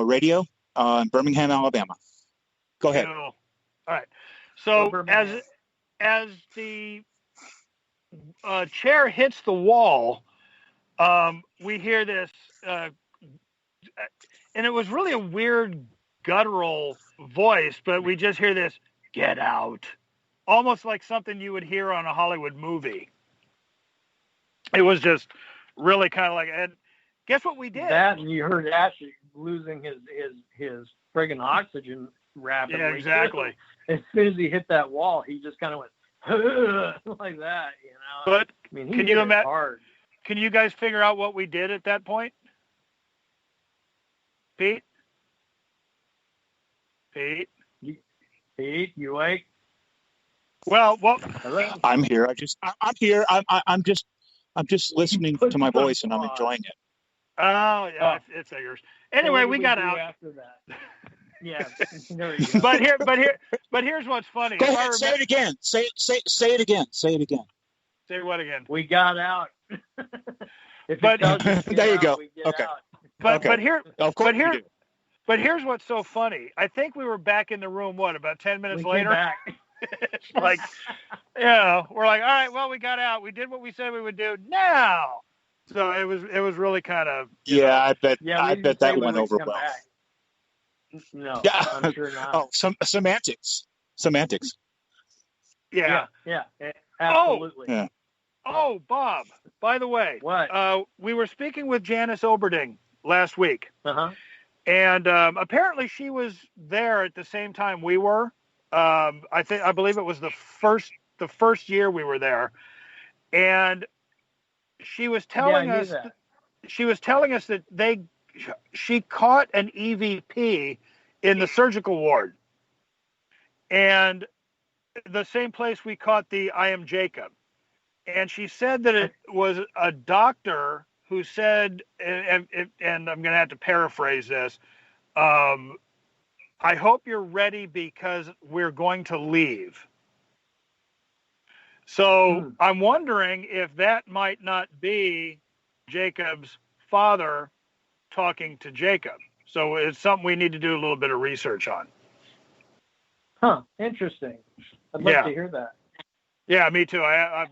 radio in Birmingham, Alabama. Go ahead. All right. So as the chair hits the wall, we hear this, and it was really a weird guttural voice, but we just hear this, "Get out," almost like something you would hear on a Hollywood movie. It was just really kind of like, and guess what we did? That, and you heard Ashley losing his friggin' oxygen rapidly. Yeah, exactly. As soon as he hit that wall, he just kind of went like that, But can you imagine? Hard. Can you guys figure out what we did at that point? Pete, you awake? Well, I'm here. I'm here. I'm just listening to my voice, and I'm enjoying it. Oh yeah, it figures. Anyway, we got out after that. Yeah. but here's what's funny. Go ahead, say it again. Say it again. Say it again. Say what again? We got out. There you go. Okay. But here's what's so funny. I think we were back in the room. About 10 minutes later? It's like, we're like, all right, well, we got out. We did what we said we would do now. So it was really kind of. I bet that went over well. Back. No, yeah. I'm sure not. Oh, semantics. Yeah. Absolutely. Yeah. Oh, Bob, by the way, what? We were speaking with Janice Oberding last week. Uh-huh. And apparently she was there at the same time we were. I believe it was the first year we were there. And she was telling us that she caught an EVP in the surgical ward. And the same place we caught the I Am Jacob. And she said that it was a doctor who said, and I'm going to have to paraphrase this, I hope you're ready because we're going to leave. So I'm wondering if that might not be Jacob's father talking to Jacob. So it's something we need to do a little bit of research on. Huh. Interesting. I'd like to hear that. Yeah, me too. I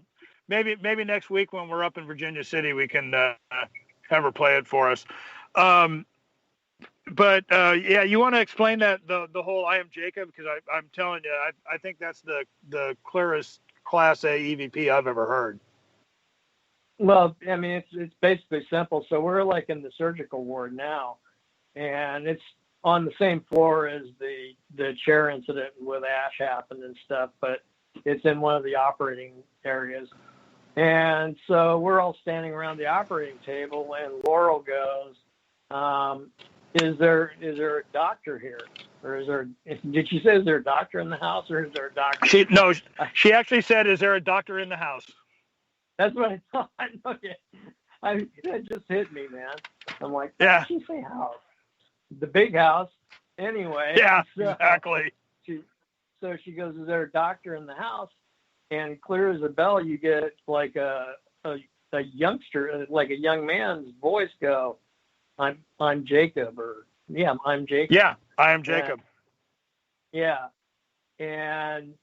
maybe next week when we're up in Virginia City, we can have her play it for us. But you want to explain that the whole I Am Jacob? Because I'm telling you, I think that's the clearest Class A EVP I've ever heard. Well, I mean, it's basically simple. So we're like in the surgical ward now, and it's on the same floor as the chair incident with Ash happened and stuff, but it's in one of the operating areas. And so we're all standing around the operating table, and Laurel goes, is there a doctor here? Or is there? Did she say is there a doctor in the house, or is there a doctor? She actually said, "Is there a doctor in the house?" That's what I thought. Okay, that just hit me, man. I'm like, yeah. Did she say house? The big house. Anyway. Yeah, so exactly. So she goes, "Is there a doctor in the house?" And clear as a bell, you get like a youngster, like a young man's voice go, I'm Jacob, or yeah, I'm Jacob. Yeah, I am Jacob. Yeah. And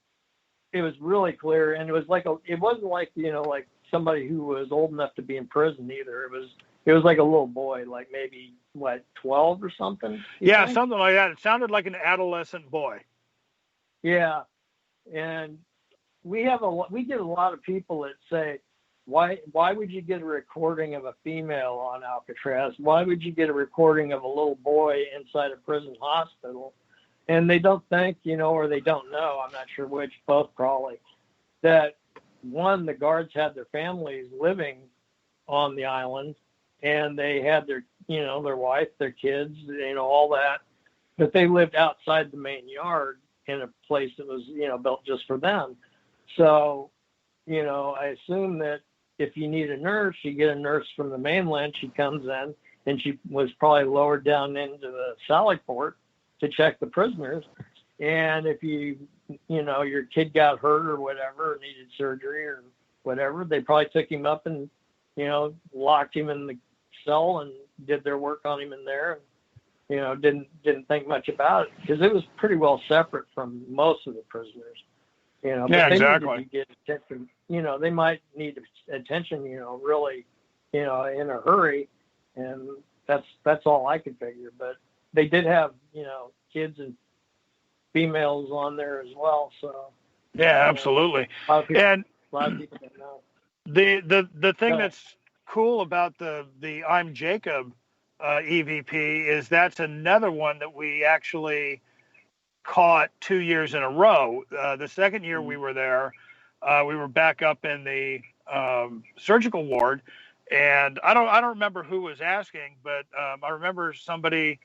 it was really clear, and it was like it wasn't like, like somebody who was old enough to be in prison either. It was like a little boy, like maybe 12 or something. Yeah, something like that. It sounded like an adolescent boy. Yeah. And we get a lot of people that say, why would you get a recording of a female on Alcatraz? Why would you get a recording of a little boy inside a prison hospital? And they don't think, or they don't know, I'm not sure which, both probably, that one, the guards had their families living on the island, and they had their, their wife, their kids, all that, but they lived outside the main yard in a place that was, built just for them. So, I assume that if you need a nurse, you get a nurse from the mainland. She comes in, and she was probably lowered down into the Sally Port to check the prisoners. And if your kid got hurt or whatever, or needed surgery or whatever, they probably took him up and, locked him in the cell and did their work on him in there. And, didn't think much about it, because it was pretty well separate from most of the prisoners. But yeah, they exactly. Needed to get attention. They might need attention, really, in a hurry. And that's all I could figure. But they did have, kids and females on there as well. So yeah, absolutely. A lot of people don't know. The thing that's cool about the I'm Jacob EVP is that's another one that we actually caught 2 years in a row. The second year we were there, we were back up in the surgical ward, and I don't remember who was asking, but I remember somebody,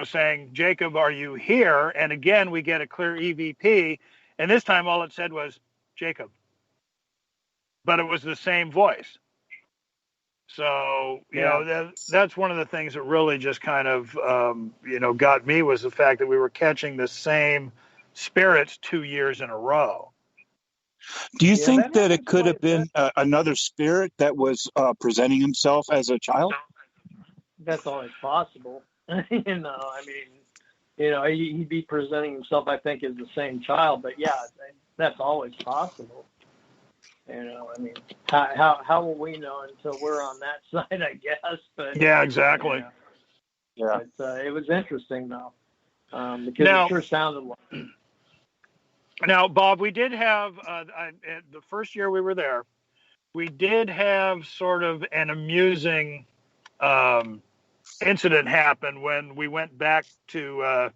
saying, "Jacob, are you here?" And again, we get a clear EVP, and this time all it said was Jacob, but it was the same voice. So, that's one of the things that really just kind of, got me, was the fact that we were catching the same spirits 2 years in a row. Do you think that it could have been another spirit that was presenting himself as a child? That's always possible. He'd be presenting himself, I think, as the same child, but yeah, that's always possible. How will we know until we're on that side, I guess? But yeah, exactly. Yeah, it was interesting though, because it sure sounded like. Now, Bob, we did have the first year we were there, we did have sort of an amusing incident happen when we went back to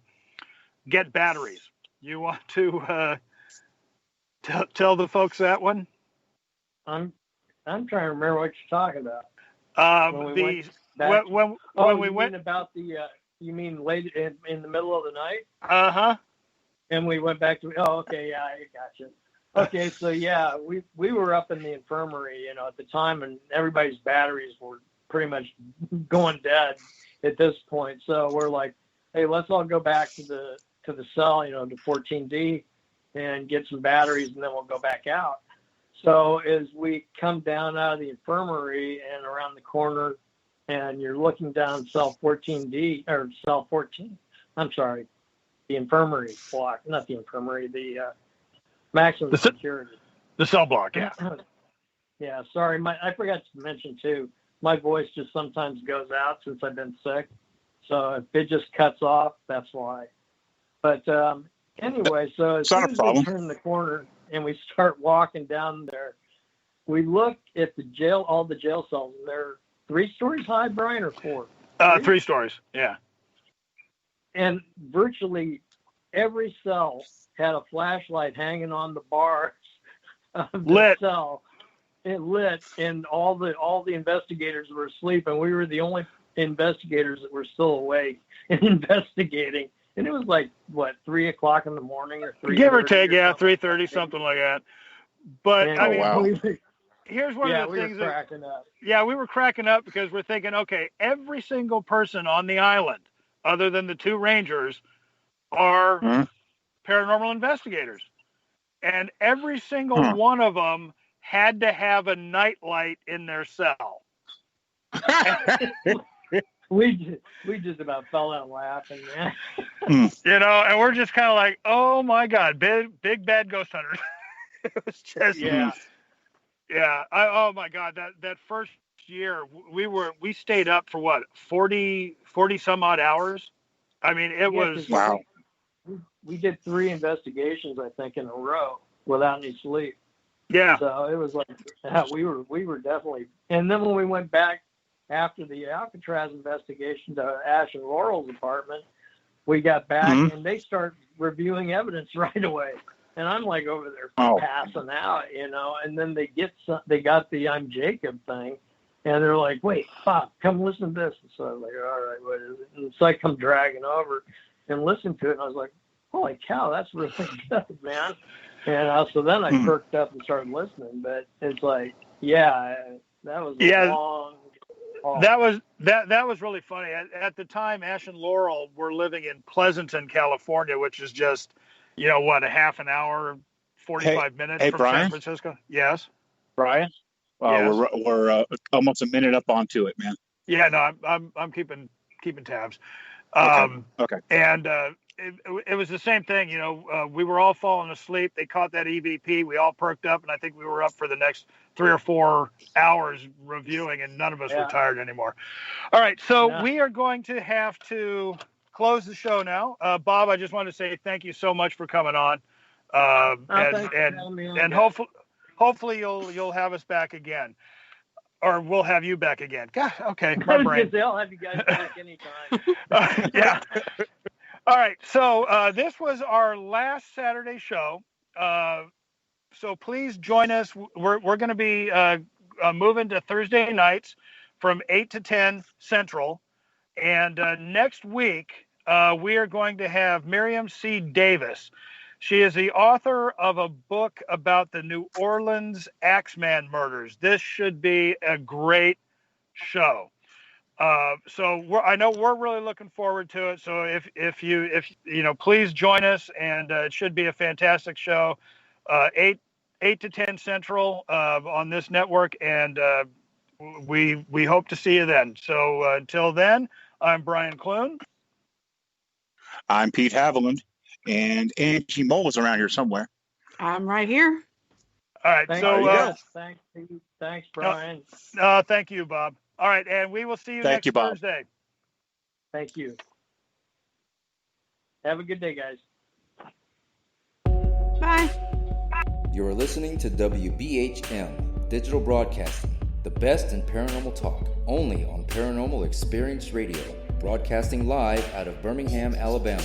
get batteries. You want to tell the folks that one? I'm trying to remember what you're talking about. When we went about the you mean late in the middle of the night? Uh-huh. And we went back to okay, yeah, I gotcha. Okay, so yeah, we were up in the infirmary, at the time, and everybody's batteries were pretty much going dead at this point. So we're like, hey, let's all go back to the cell, to 14D, and get some batteries, and then we'll go back out. So as we come down out of the infirmary and around the corner, and you're looking down cell 14D, or cell 14, I'm sorry, the infirmary block, not the infirmary, the maximum security. The cell block, yeah. Yeah, sorry, I forgot to mention too, my voice just sometimes goes out since I've been sick. So if it just cuts off, that's why. But anyway, so as soon as we turn the corner and we start walking down there, we look at all the jail cells, and they're 3 stories high, Brian, or 4? 3 stories, yeah. And virtually every cell had a flashlight hanging on the bars of the cell. It lit, and all the investigators were asleep, and we were the only investigators that were still awake and investigating. and it was like what 3 o'clock in the morning or 3. Give or take, yeah, 3:30, something like that. But And, I mean, wow. here's one of the we things were cracking up. Yeah, we were cracking up because we're thinking, okay, every single person on the island, other than the 2 rangers, are paranormal investigators, and every single one of them had to have a nightlight in their cell. we just about fell out laughing, man. You know, and we're just kind of like, oh my God, big bad ghost hunters. It was just oh my God, that first year we stayed up for what 40 some odd hours. I mean, it was wow. We did 3 investigations, I think, in a row without any sleep. Yeah. So it was like we were definitely. And then when we went back after the Alcatraz investigation to Ash and Laurel's apartment, we got back and they start reviewing evidence right away. And I'm like over there passing out, you know. And then they got the I'm Jacob thing, and they're like, "Wait, Bob, come listen to this." And so I'm like, "All right, what is it?" And so I come dragging over and listen to it, and I was like, "Holy cow, that's really good, man!" And so then I perked up and started listening. But it's like, that was a long. That was really funny. At the time, Ash and Laurel were living in Pleasanton, California, which is just, you know, what, a half an hour, 45 minutes from Brian? San Francisco. Yes, Brian. Yes. We're almost a minute up onto it, man. Yeah, no, I'm keeping tabs. Okay. And it was the same thing. You know, we were all falling asleep. They caught that EVP. We all perked up, and I think we were up for the next 3 or 4 hours reviewing, and none of us were tired anymore. All right, so we are going to have to close the show now. Bob, I just wanted to say thank you so much for coming on, and hopefully you'll have us back again, or we'll have you back again. God, okay, my brain. I'll have you guys back anytime. Yeah. All right, so this was our last Saturday show. So please join us. We're going to be moving to Thursday nights from 8 to 10 Central. And next week, we are going to have Miriam C. Davis. She is the author of a book about the New Orleans Axeman murders. This should be a great show. So I know we're really looking forward to it. So if you know, please join us, and it should be a fantastic show. 8 to 10 Central on this network, and we hope to see you then. So until then, I'm Brian Clune. I'm Pete Haviland, and Angie Mole is around here somewhere. I'm right here. All right. Thanks, Pete. Thanks, Brian. Thank you, Bob. All right, and we will see you next Thursday. Thank you. Have a good day, guys. Bye. You're listening to WBHM Digital Broadcasting, the best in paranormal talk, only on Paranormal Experience Radio, broadcasting live out of Birmingham, Alabama.